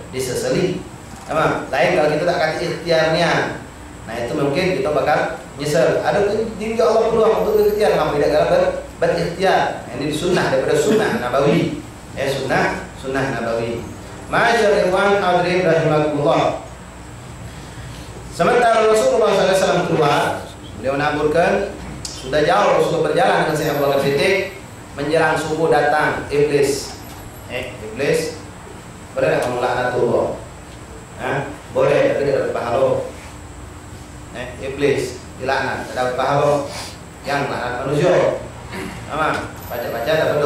Speaker 2: disesali? Lain kalau kita tak kata ikhtiarnya. Nah, itu mungkin kita bakal nyesal. Ada juga Allah peluang untuk ikhtiar, maka tidak gagal berikhtiar. Ini sunnah daripada sunnah nabawi. Sunnah nabawi. Ma'asyiral ikhwan hadirin rahimakumullah. Sementara Rasulullah SAW keluar, beliau menaburkan, sudah jauh Rasulullah berjalan dengan Sayyidina Abu Bakar Siddiq. Menjelang subuh datang iblis. Iblis boleh tak kamu laknatullah? Boleh, tapi tidak dapat pahala. Iblis dilaknat, tidak dapat pahala. Yang laknat manusia, baca-baca dapat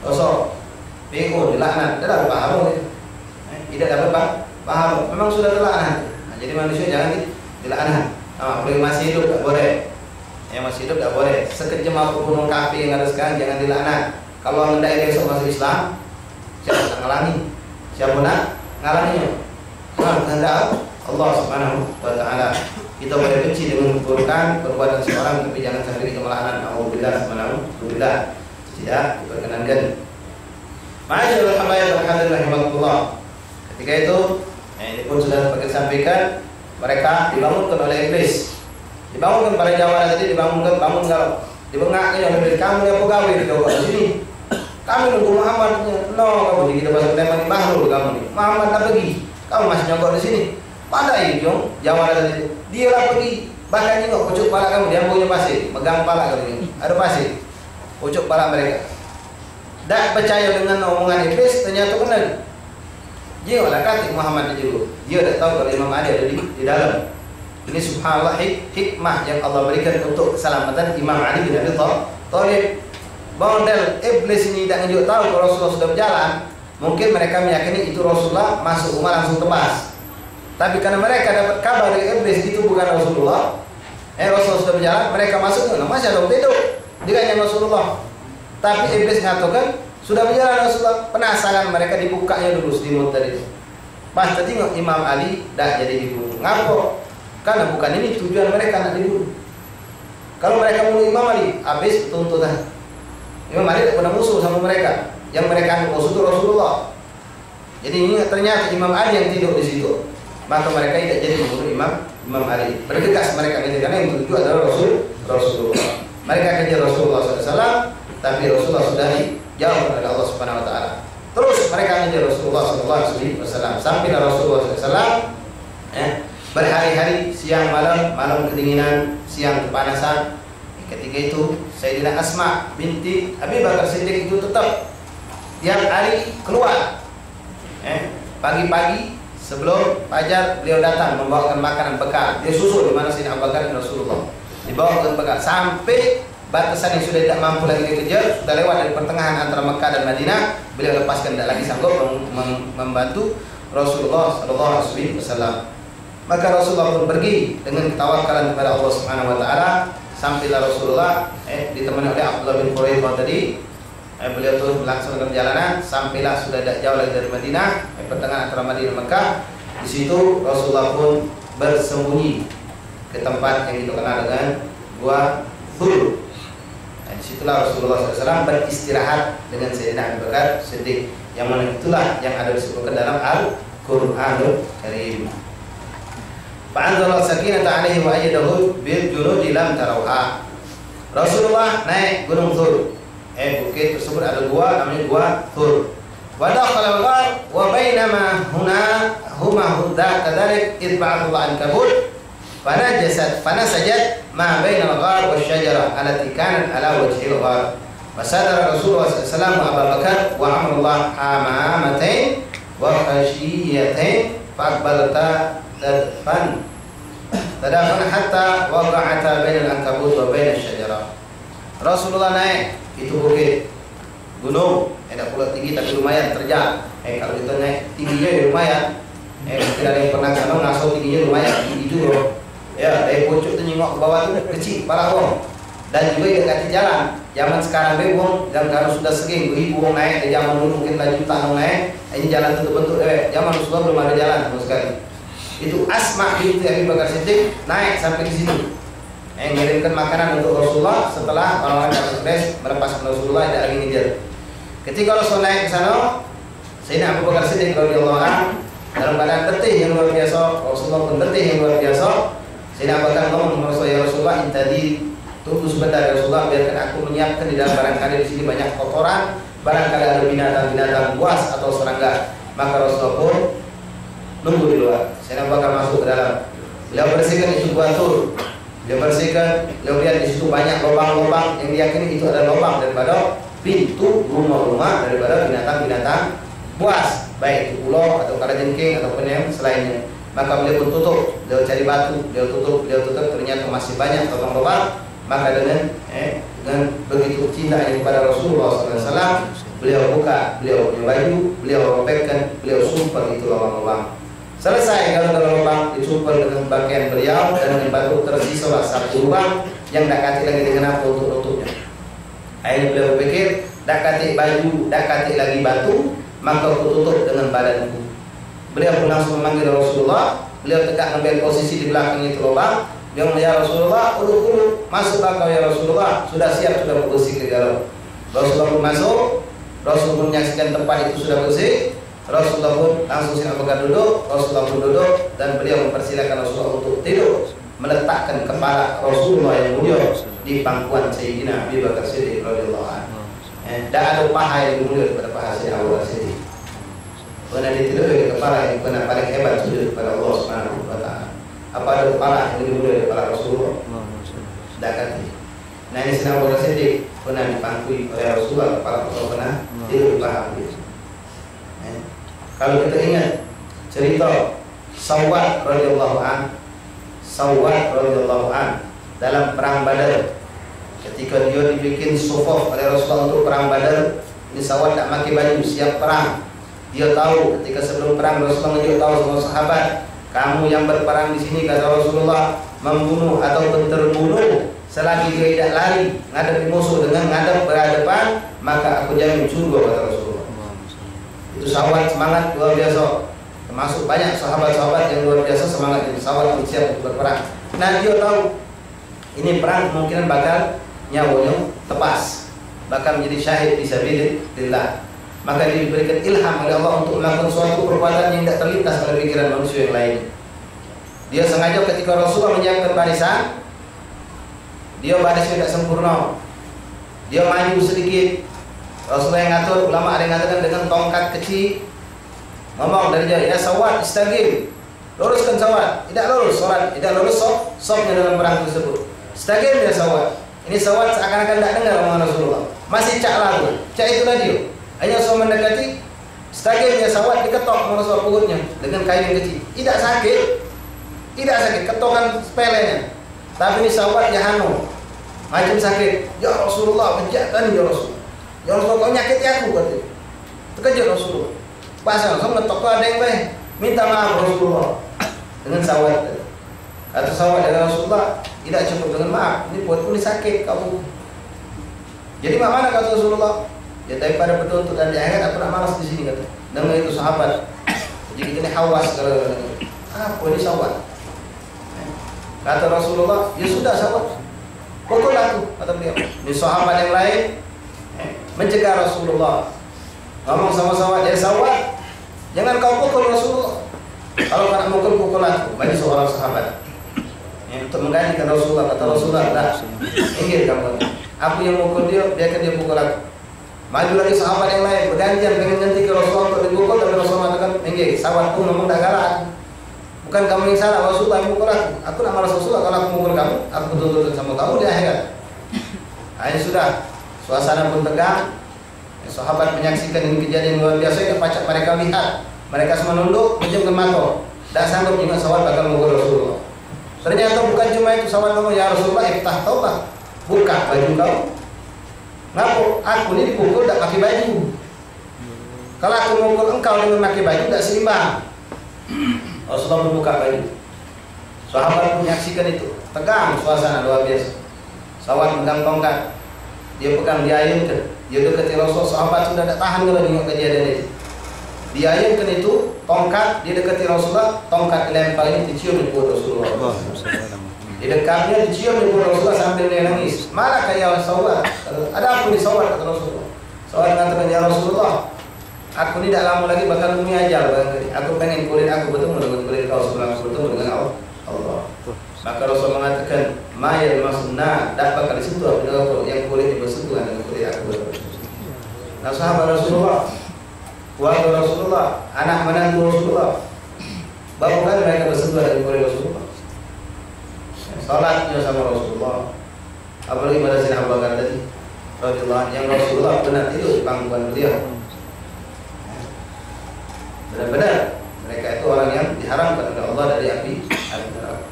Speaker 2: dosa. Bingung dilaknat, tidak dapat pahala. Tidak dapat pahala. Memang sudah terlaknat. Nah, jadi manusia jangan dilaknat. Boleh masih hidup tak boleh. Yang masih hidup tak boleh. Sekejam apapun kafir yang ada sekarang jangan dilaknat. Kalau hendak besok masuk Islam, siapa nak ngalangi? Siapa nak ngalanginya? Kehendak Allah Subhanahu wa Ta'ala. Kita boleh benci dengan keburukan perbuatan seorang, tapi jangan sampai kita melaknat. Alhamdulillah, tidak diperkenankan. Ma'asyiral habaib hadirin rahimakumullah. Ketika itu, ini pun sudah sebagai sampaikan, mereka dibangunkan oleh iblis. Dibangunkan para jawara tadi, bangun kalau dibengaknya yang lebih, kamu yang pegawai di kau di sini. Kami nunggu Muhammad. No, kamu di kita bahasa tema di Bahrul kamu nih. Muhammad tak pergi. Kamu masih nyogok di sini. Pada itu jawara tadi, dia lah pergi. Bahkan juga pucuk pala kamu, dia punya pasir, megang pala kamu ini. Ada pasir. Pucuk pala mereka. Tak percaya dengan omongan iblis, ternyata benar. Dia lah kata Muhammad juga. Dia tak tahu kalau Imam Ali ada di dalam. Ini subhanallah hikmah yang Allah berikan untuk keselamatan Imam Ali bin Abi Thalib. Model iblis ini tak menunjuk tahu kalau Rasulullah sudah berjalan. Mungkin mereka meyakini itu Rasulullah masuk rumah langsung tebas.
Speaker 3: Tapi karena mereka dapat kabar dari iblis itu bukan Rasulullah, Rasulullah sudah berjalan, mereka masuk, masih ada tidur dengan Rasulullah. Tapi iblis mengatakan sudah berjalan Rasulullah, penasaran mereka dibukanya dulu selimut tadi. Pas tengok Imam Ali dah jadi dibunuh. Ngapa? Karena bukan ini tujuan mereka nak dibunuh. Kalau mereka bunuh Imam Ali, habis tuntutan. Imam Ali tidak pernah musuh sama mereka. Yang mereka musuh itu Rasulullah. Jadi ini ternyata Imam Ali yang tidur di situ. Maka mereka tidak jadi membunuh Imam Ali. Bergegas mereka karena yang tujuan adalah Rasulullah. Mereka kejar Rasulullah SAW, tapi Rasulullah sudah dijauh oleh Allah Subhanahu Wa Taala. Terus mereka kejar Rasulullah SAW sampai Rasulullah SAW berhari-hari, siang malam, malam kedinginan, siang kepanasan. Ketika itu Sayyidina Asma binti Abi Bakar Siddiq itu tetap tiap hari keluar. Pagi-pagi sebelum fajar beliau datang membawakan makanan bekal. Dia susul di mana Sayyidina Abu Bakar dan Rasulullah. Dibawakan bekal sampai batasan yang sudah tidak mampu lagi dikejar, sudah lewat dari pertengahan antara Mekah dan Madinah. Beliau lepaskan, tidak lagi sanggup membantu Rasulullah SAW. Maka Rasulullah pun pergi dengan ketawakalan kepada Allah Subhanahu Wa Taala. Sampailah Rasulullah ditemani oleh Abdullah bin Quraisy tadi. Beliau terus melaksanakan perjalanan, sampailah sudah tidak jauh lagi dari Madinah, pertengahan antara Madinah dan Mekah. Di situ Rasulullah pun bersembunyi ke tempat yang dikenal dengan Gua Thur. Di situlah Rasulullah SAW beristirahat dengan Sayyidina Abu Bakar Siddiq, yang mana itulah yang ada disebutkan dalam Al-Qur'anul Karim. Fa'anzala sakinata 'alaihi wa ayyadahu bil junudi lam tarawha. Rasulullah naik Gunung Thur. Bukit tersebut ada gua namanya Gua Thur. Wa dakhala al-ghar wa bainama huma hudda kadzalik idba'atullah al-kabul fanasajat ma bainal ghar wasyajara allati kanat ala wajhil ghar. Fasadara Rasulullah sallallahu alaihi Abu Bakar wa Amrullah amamatain wa khashiyatain faqbalata tadafan hatta waqa'ata bainal ankabut wa bainasy syajarah. Rasulullah naik itu bukit gunung, tidak pula tinggi tapi lumayan terjal. Kalau kita naik tingginya lumayan, tidak ada yang pernah kalau ngaso tingginya lumayan tinggi juga. Ya, dari pucuk tu nyengok ke bawah tu kecil parah wong. Dan juga dia kaki jalan. Zaman sekarang be wong dan kalau sudah sering ribu wong naik, zaman dulu mungkin lah jutaan wong naik, ini jalan tu bentuk zaman Rasulullah belum ada jalan sama sekali. Itu Asma binti Abi Bakar Siddiq naik sampai di situ. Mengirimkan makanan untuk Rasulullah setelah orang-orang Quraisy melepaskan Rasulullah dari ngejar. Ketika Rasul naik ke sana, Sayyidina Abu Bakar Siddiq radhiyallahu anhu dalam keadaan letih yang luar biasa, Rasulullah pun letih yang luar biasa. Sayyidina Abu Bakar ngomong kepada Rasulullah, ya Rasulullah, tadi tunggu sebentar ya Rasulullah, biarkan aku menyiapkan di dalam barangkali di sini banyak kotoran, barangkali ada binatang-binatang buas atau serangga. Maka Rasulullah pun nunggu di luar. Sayyidina Abu Bakar masuk ke dalam. Beliau bersihkan itu Gua Thur. Dia bersihkan, beliau lihat di situ banyak lubang-lubang yang diyakini itu adalah lubang daripada pintu rumah-rumah daripada binatang-binatang buas, baik itu ular atau kalajengking ataupun yang selainnya. Maka beliau pun tutup, beliau cari batu, beliau tutup, ternyata masih banyak lubang-lubang. Maka dengan begitu cintanya kepada Rasulullah SAW, beliau buka, beliau punya baju, beliau robekkan, beliau sumpah itu lubang-lubang. Selesai kalau lubang disumpah dengan pakaian beliau dan dengan batu tersisalah satu lubang yang tak kati lagi dengan apa untuk tutupnya. Akhirnya beliau berpikir, tak kati baju, tak kati lagi batu, maka aku tutup dengan badanku. Beliau pun langsung memanggil Rasulullah. Beliau tegak mengambil posisi di belakang itu lubang. Dia melihat ya Rasulullah, urut masuklah kau ya Rasulullah, sudah siap, sudah bersih ke dalam. Rasulullah pun masuk. Rasulullah pun menyaksikan tempat itu sudah bersih. Rasulullah pun langsung Sayyidina Abu Bakar duduk. Rasulullah pun duduk dan beliau mempersilakan Rasulullah untuk tidur, meletakkan kepala Rasulullah yang mulia di pangkuan Sayyidina Abu Bakar Siddiq radhiyallahu anhu. Dan ada paha yang mulia daripada paha Sayyidina Abu Bakar Siddiq. Pernah ditidur dari kepala yang pernah paling hebat sujud kepada Allah Subhanahu wa taala. Apa ada kepala yang lebih mulia daripada Rasulullah? Tidak kati. Nah ini Sayyidina Abu Bakar Siddiq pernah dipangkui oleh Rasulullah, kepala Rasulullah pernah tidur di paha beliau. Kalau kita ingat cerita Sawwad radhiyallahu an, dalam perang Badar, ketika dia dibikin sufuf oleh Rasulullah untuk perang Badar, ini Sawwad tak pakai baju, siap perang. Dia tahu ketika sebelum perang Rasulullah dia tahu semua sahabat kamu yang berperang di sini, kata Rasulullah, membunuh ataupun terbunuh selagi dia tidak lari menghadapi musuh dengan menghadap berhadapan, maka aku jamin surga, kata Rasulullah. Itu sahabat semangat luar biasa. Termasuk banyak sahabat-sahabat yang luar biasa semangat itu, sahabat yang siap untuk berperang. Nah, dia tahu ini perang kemungkinan bakal nyawanya tepas, bakal menjadi syahid fisabilillah. Maka dia diberikan ilham oleh Allah untuk melakukan suatu perbuatan yang tidak terlintas oleh pikiran manusia yang lain. Dia sengaja ketika Rasulullah menyiapkan barisan, dia barisnya tidak sempurna, dia maju sedikit. Rasulullah yang ngatur, ulama ada yang mengatakan dengan tongkat kecil, ngomong dari jauh, ya sawat istagim, luruskan sawat, tidak lurus solat, tidak lurus sopnya dalam perang tersebut. Istagim ya sawat. Ini sawat seakan-akan tidak dengar omongan Rasulullah, masih cak lagu, cak itulah dia. Hanya Rasul mendekati, istagim ya sawat, diketok Rasulullah perutnya dengan kain yang kecil. Tidak sakit, ketokan sepelenya. Tapi ini sawat jahannam, macam sakit. Ya Rasulullah, penjakan ya Rasul. Ya Rasulullah, kau nyakiti aku, kata. Terkejut Rasulullah. Pasal Rasul ngetok tu ada yang baik, minta maaf Rasulullah dengan sawat. Kata sawat dari Rasulullah, tidak cukup dengan maaf, ini buatku ini sakit kamu. Jadi mana kata Rasulullah? Ya daripada bertuntut dan di akhirat aku nak malas di sini, kata. Dengan itu sahabat, jadi ini hawas kalau apa ini sawat? Kata Rasulullah, ya sudah sahabat, pukul aku, kata beliau. Ini sahabat yang lain mencegah Rasulullah, ngomong sama sahabat, ya sahabat, jangan kau pukul Rasulullah. Kalau kau nak pukul aku, bagi seorang sahabat untuk menggantikan Rasulullah. Kata Rasulullah, dah, ingat kamu, aku yang pukul dia, biarkan dia pukul aku. Maju lagi sahabat yang lain, bergantian pengen ganti ke Rasulullah untuk dipukul, tapi Rasulullah mengatakan, ingat, sahabatku ngomong tak galak. Bukan kamu yang salah, Rasulullah yang pukul aku. Aku nak malas Rasulullah, kalau aku pukul kamu, aku betul-betul sama kamu di akhirat. Akhirnya sudah, suasana pun tegang. Sahabat menyaksikan ini kejadian luar biasa yang pacak mereka lihat. Mereka semua nunduk, menjamkan mata. Tak sanggup ingat sahabat bakal mukul Rasulullah. Ternyata bukan cuma itu, sahabat ngomong, ya Rasulullah, iftah taubah, buka baju kau. Ngaku, aku ini dipukul tak pakai baju. Kalau aku mukul engkau dengan pakai baju tak seimbang. Rasulullah membuka baju. Sahabat menyaksikan itu, tegang suasana luar biasa. Sahabat megang tongkat, dia pegang, diayunkan, dia dekati Rasul. Sahabat sudah tak tahan kalau tengok kejadian itu. Diayunkan itu tongkat, dia dekati Rasulullah, tongkat dilempar ini dicium di perut Rasulullah. Di dekatnya dicium di perut Rasulullah sambil dia nangis. Mana kaya sahabat? Ada apa di sahabat, kata Rasulullah. Sahabat mengatakan, ya Rasulullah, aku ni tak lama lagi bakal dunia ajal barangkali. Aku pengen kulit aku bertemu dengan kulit kau sebelum aku bertemu dengan Allah. Maka Rasul mengatakan, mayal maksudna, tak bakal disentuh yang kulit bersentuhan dengan kulit aku. Nah sahabat Rasulullah, keluarga Rasulullah, anak menantu Rasulullah, baru kali mereka bersentuhan dengan kulit Rasulullah. Salatnya sama Rasulullah, apalagi pada Sayyidina Abu Bakar tadi, radhiyallahu anhu, yang Rasulullah benar itu di pangkuan beliau. Benar-benar mereka itu orang yang diharamkan oleh Allah dari api neraka.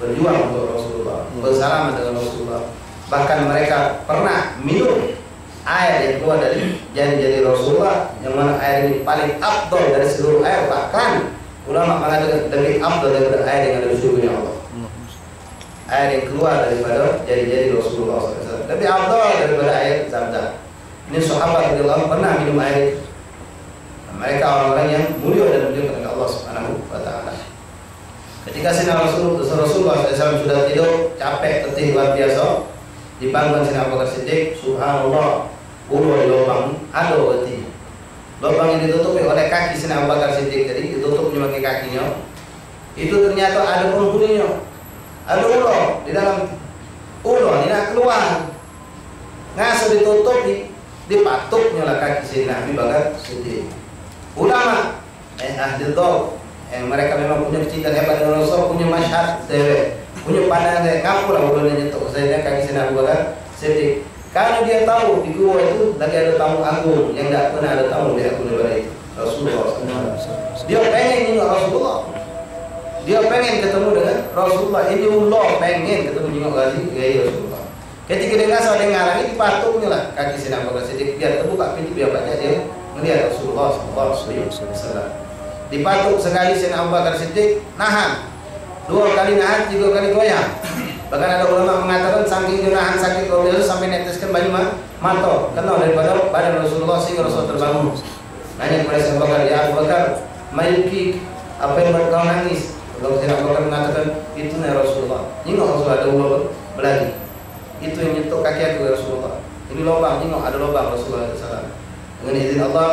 Speaker 3: Berjuang untuk Rasulullah, bersalaman dengan Rasulullah. Bahkan mereka pernah minum air yang keluar dari jari-jari Rasulullah, yang mana air ini paling afdal dari seluruh air. Bahkan ulama mengatakan lebih afdal daripada air yang ada di surga Allah. Air yang keluar daripada jari-jari Rasulullah SAW lebih afdal daripada air Zam-Zam. Ini sahabat radhiyallahu anhu pernah minum air itu. Mereka orang-orang yang mulia dan mulia kepada Allah Subhanahu wa taala. Ketika Sayyidina Rasulullah SAW sudah tidur, capek, letih luar biasa, dibangun Sayyidina Abu Bakar Siddiq, subhanallah, ulur lubang, ada letih. Lubang yang ditutupi oleh kaki Sayyidina Abu Bakar Siddiq tadi, ditutupnya pakai kakinya. Itu ternyata ada penghuninya. Ada ular di dalam, ular tidak keluar. Ngasuh ditutup, dipatuknya lah kaki Sayyidina Abu Bakar Siddiq. Ulama ahli dhab, mereka memang punya kecintaan hebat dengan Rasul, punya masyhad dewek, punya pandangan dewek. Ngapalah ulunnya nyentuh saya kaki Sayyidina Abu Bakar Siddiq. Karena dia tahu di gua itu lagi ada tamu agung yang tidak pernah ada tamu di agung daripada itu, Rasulullah. Dia pengen juga Rasulullah. Dia pengen ketemu dengan Rasulullah. Ini Allah pengen ketemu juga lagi Rasulullah. Ketika dia ngasal dia ngarangi, dipatungnya lah kaki Sayyidina Abu Bakar Siddiq biar terbuka pintu biar banyak dia melihat Rasulullah SAW. dipatuk sekali Sayyidina Abu Bakar Siddiq, nahan. 2 kali nahan, 3 kali goyang. Bahkan ada ulama mengatakan saking dia nahan sakit Rasulullah sampai neteskan banyu mata kena daripada badan Rasulullah sehingga Rasulullah terbangun. Nanya kepada Sayyidina Abu Bakar, ya Abu Bakar, mayuki, apa yang buat kau nangis? Lalu Sayyidina Abu Bakar mengatakan, itu nih Rasulullah. Ingat Rasulullah ada ular belagi. Itu yang nyentuh kaki aku ya Rasulullah. Ini lubang, ingat ada lubang Rasulullah SAW. Dengan izin Allah,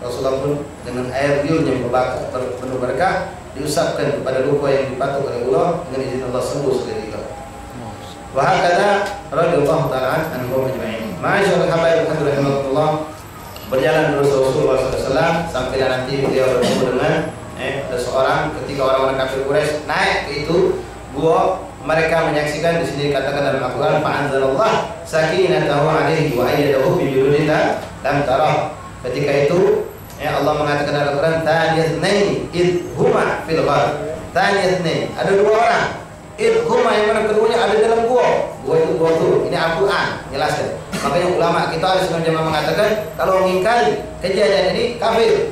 Speaker 3: Rasulullah pun dengan air liur yang penuh berkah diusapkan kepada luka yang dipatuk oleh ular, dengan izin Allah sembuh seketika. Wa hakadha radhiyallahu ta'ala anhum ajma'in. Ma'asyiral habaib rahimahullah, berjalan Rasulullah SAW sampai nanti beliau bertemu dengan seseorang ketika orang-orang kafir Quraisy naik ke itu gua, mereka menyaksikan di sini katakan dalam Al-Qur'an fa'anzalallah sakinatahu 'alaihi wa ayyadahu bi junudin lam tarah. Ketika itu Allah mengatakan dalam Al-Qur'an thaniyatnaini id huma fil ghar. Thaniyatnaini, ada 2 orang. Id huma, yang mana keduanya ada dalam gua. Gua itu gua tu. Ini Al-Qur'an jelaskan. Makanya ulama kita harus jamaah mengatakan kalau mengingkari kejadian ini kafir.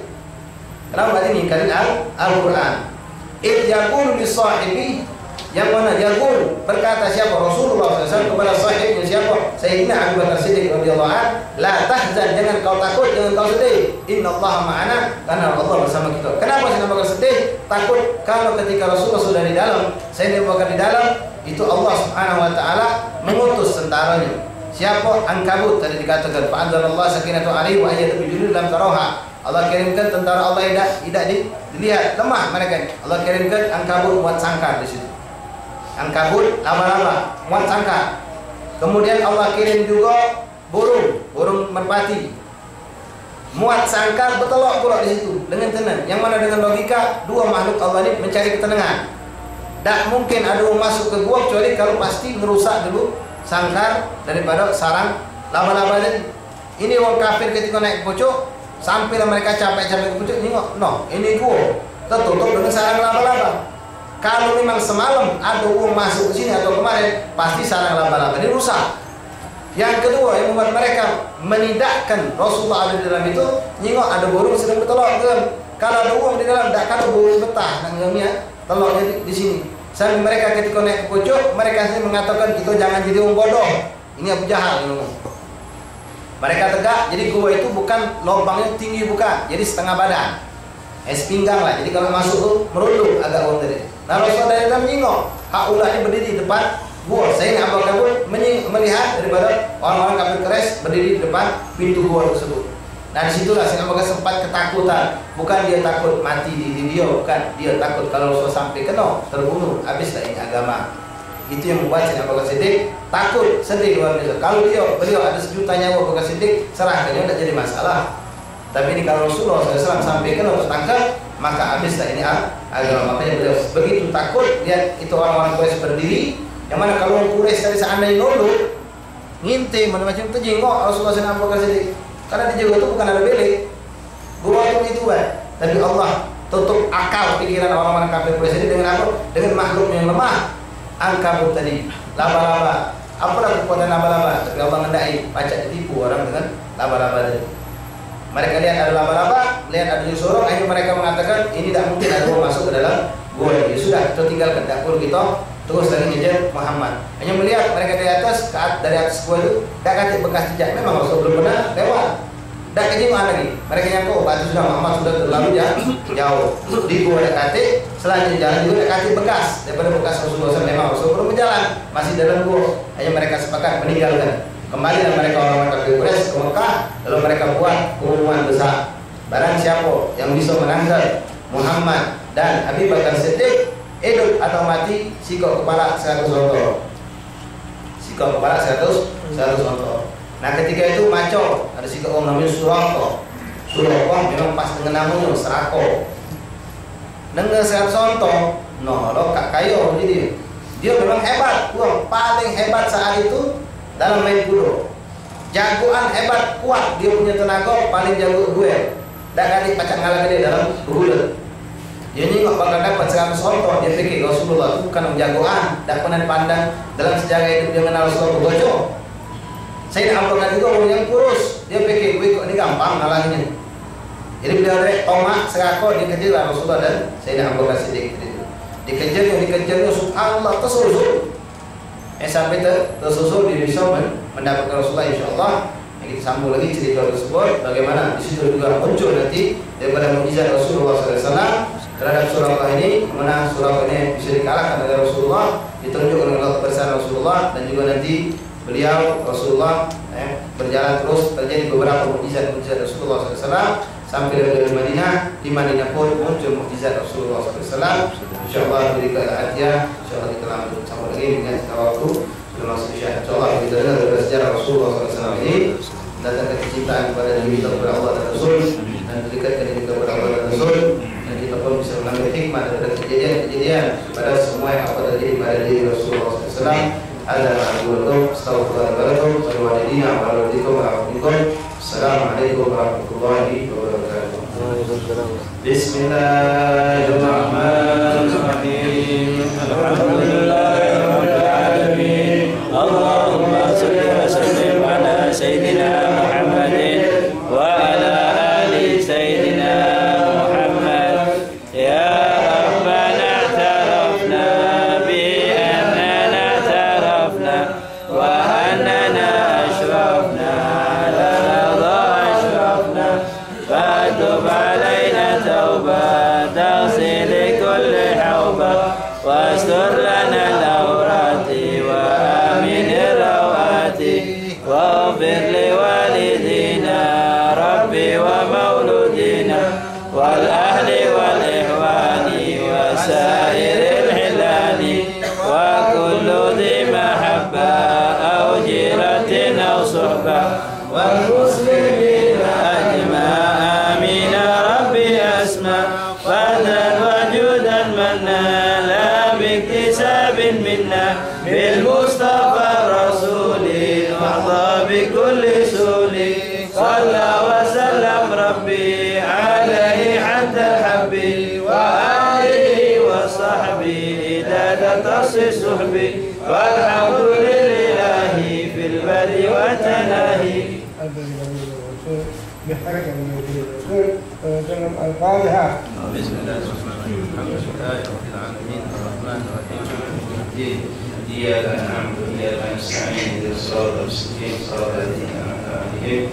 Speaker 3: Kenapa berarti mengingkari Al-Qur'an? Id yaqulu li sahibi, yang mana yaqul berkata siapa? Rasulullah SAW kepada sahibnya siapa? Sayyidina Abu Bakar Siddiq radhiyallahu anhu, la tahzan, jangan kau takut, jangan kau sedih. Innallaha ma'ana, karena Allah bersama kita. Kenapa Sayyidina Abu Bakar sedih? Takut kalau ketika Rasulullah sudah di dalam, Sayyidina Abu Bakar di dalam, itu Allah Subhanahu wa taala mengutus tentaranya. Siapa? Ankabut tadi dikatakan fa'anzalallahu sakinatahu 'alaihi wa ayyadahu bi junudin lam tarawha. Allah kirimkan tentara Allah tidak dilihat, lemah mereka. Allah kirimkan ankabut muat sangkar di situ. Ankabut laba-laba muat sangkar. Kemudian Allah kirim juga burung merpati muat sangkar, bertelok pula di situ dengan tenang. Yang mana dengan logika 2 makhluk Allah ini mencari ketenangan. Tak mungkin ada orang masuk ke gua kecuali kalau pasti merusak dulu sangkar daripada sarang laba-laba tadi. Ini orang kafir ketika naik ke pucuk, sampailah mereka capek-capek ke pucuk, tengok, no, ini gua tertutup dengan sarang laba-laba. Kalau memang semalam ada orang masuk ke sini atau kemarin, pasti sarang laba-laba ini rusak. Yang kedua yang membuat mereka menidakkan Rasulullah ada di dalam itu, tengok ada burung sedang bertelur. Kalau ada orang di dalam, tak ada burung betah nanggamnya telurnya di sini. Sampai mereka ketika naik ke pucuk, mereka sendiri mengatakan kita jangan jadi orang bodoh. Ini Abu Jahal yang ngomong. Mereka tegak, jadi gua itu bukan lubangnya tinggi, bukan, jadi setengah badan, pinggang lah. Jadi kalau masuk tuh merunduk agak orang tadi. Nah Rasulullah dari dalam menyingok, hak ulahnya berdiri di depan gua. Saya Abu Bakar melihat daripada orang-orang kafir Quraisy berdiri di depan pintu gua tersebut. Nah disitulah Sayyidina Abu Bakar sempat ketakutan. Bukan dia takut mati di dia, bukan, dia takut kalau Rasulullah sampai kena terbunuh, habislah ini agama. Itu yang membuat Sayyidina Abu Bakar Siddiq takut, sedih luar biasa. Kalau beliau ada sejuta nyawa Abu Bakar Siddiq, serahkan, tidak jadi masalah. Tapi ini kalau Rasulullah SAW sampai kena tertangkap, maka habislah ini agama. Makanya beliau begitu takut lihat itu orang-orang Quraisy berdiri. Yang mana kalau orang Quraisy tadi seandainya nunduk, ngintip macam-macam itu jengok Rasulullah SAW Abu Bakar Siddiq. Karena di jago itu bukan ada belik, gua itu kan. Tapi Allah tutup akal pikiran orang-orang kafir Quraisy ini dengan apa? Dengan makhluk yang lemah. Ankabut tadi, laba-laba. Apalah kekuatan laba-laba? Tapi Allah mendai, pacak ditipu orang dengan laba-laba tadi. Mereka lihat ada laba-laba, lihat ada sorong, akhirnya mereka mengatakan ini tak mungkin ada orang masuk ke dalam gua ini. Sudah, kita tinggalkan, tak perlu kita terus lagi ngejar Muhammad. Hanya melihat mereka dari atas, dari atas gua itu, tak katik bekas jejak. Memang Rasul belum pernah lewat. Tak kejimaan lagi. Mereka nyangka, oh batu sudah Muhammad sudah terlalu jauh. Di gua ada katik, selanjutnya jalan juga ada katik bekas. Daripada bekas Rasulullah SAW, memang Rasul belum berjalan, masih dalam gua. Hanya mereka sepakat meninggalkan. Kembali dan mereka orang-orang kafir Quraisy ke Mekah, lalu mereka buat pengumuman besar. Barang siapa yang bisa menangkal Muhammad dan Abu Bakar Siddiq, hidup atau mati, sikok kepala 100 ontor. Sikok kepala 100 ontor. Nah ketika itu maco, ada sikok orang namanya Suraqah. Suraqah memang pas dengan namanya Serako. Dengan 100 ontor, no, lo kak kayo jadi dia memang hebat, uang paling hebat saat itu dalam main kudo. Jagoan hebat, kuat, dia punya tenaga, paling jago duel. Tak kali pacak ngalah dia dalam bergulat. Dia nengok bakal dapat 100 ontor, dia fikir Rasulullah itu bukan jagoan, tak pernah dipandang dalam sejarah hidup dia mengenal Rasulullah bergojo. Saya nak ampun juga orang yang kurus, dia fikir gue kok ini gampang ngalahinnya. Jadi beliau ada tomak serakor dikejar Rasulullah dan Sayyidina Abu Bakar Siddiq. Dikejar subhanallah tersusul. Sampai tersusul dia bisa mendapatkan Rasulullah insyaAllah. Kita sambung lagi cerita tersebut, bagaimana di situ juga muncul nanti daripada mukjizat Rasulullah SAW terhadap surah ini, mana surah ini bisa dikalahkan oleh Rasulullah, ditunjukkan oleh Allah bersama Rasulullah, dan juga nanti beliau Rasulullah berjalan terus, terjadi beberapa mukjizat Rasulullah SAW sampai dari Madinah. Di Madinah pun muncul mukjizat Rasulullah SAW. InsyaAllah beri hadiah, InsyaAllah kita lanjut sama lagi dengan waktu. InsyaAllah kita dengar dari sejarah Rasulullah SAW ini, datangkan kecintaan kepada diri kita kepada Allah dan Rasul, dan dekatkan diri kita kepada Allah dan Rasul, dan kita pun bisa mengambil hikmah daripada kejadian-kejadian pada semua yang apa terjadi pada diri Rasulullah SAW. Assalamualaikum warahmatullahi wabarakatuh. Bismillahirrahmanirrahim. Alhamdulillahirabbil alamin. Allahumma shalli wa sallim ala sayyidina Muhammadin wa ala ali sayyidina Muhammad. Ya Rabbana i'tarafna bi annana i'tarafna wa annana ashrafna la ashrafna fatub alayna tawbah taghsil kulli hawba wastur lana al-awrati wa amin ar-rawati waghfir li walidina rabbi wa mauludina wal ahli wal ihwani wa sairil hilali wa kullu dhi mahabba aw jiratin aw suhba wal muslimina ajma' amin rabbi asma fadlan wajudan manna la biktisabin minna bil mustafa rasulil wa'dha bi kulli suli صلى وسلم ربي عليه حتى حبي وآله وصحبه إذا تصل صحبي والحمد لله في البر والتناهي.
Speaker 4: بحركة من الرسول وسلم الفاتحة.
Speaker 3: بسم الله الرحمن الرحيم. الحمد لله رب العالمين الرحمن الرحيم مالك يوم الدين إياك نعبد وإياك نستعين اهدنا الصراط المستقيم صراط الذين أنعمت عليهم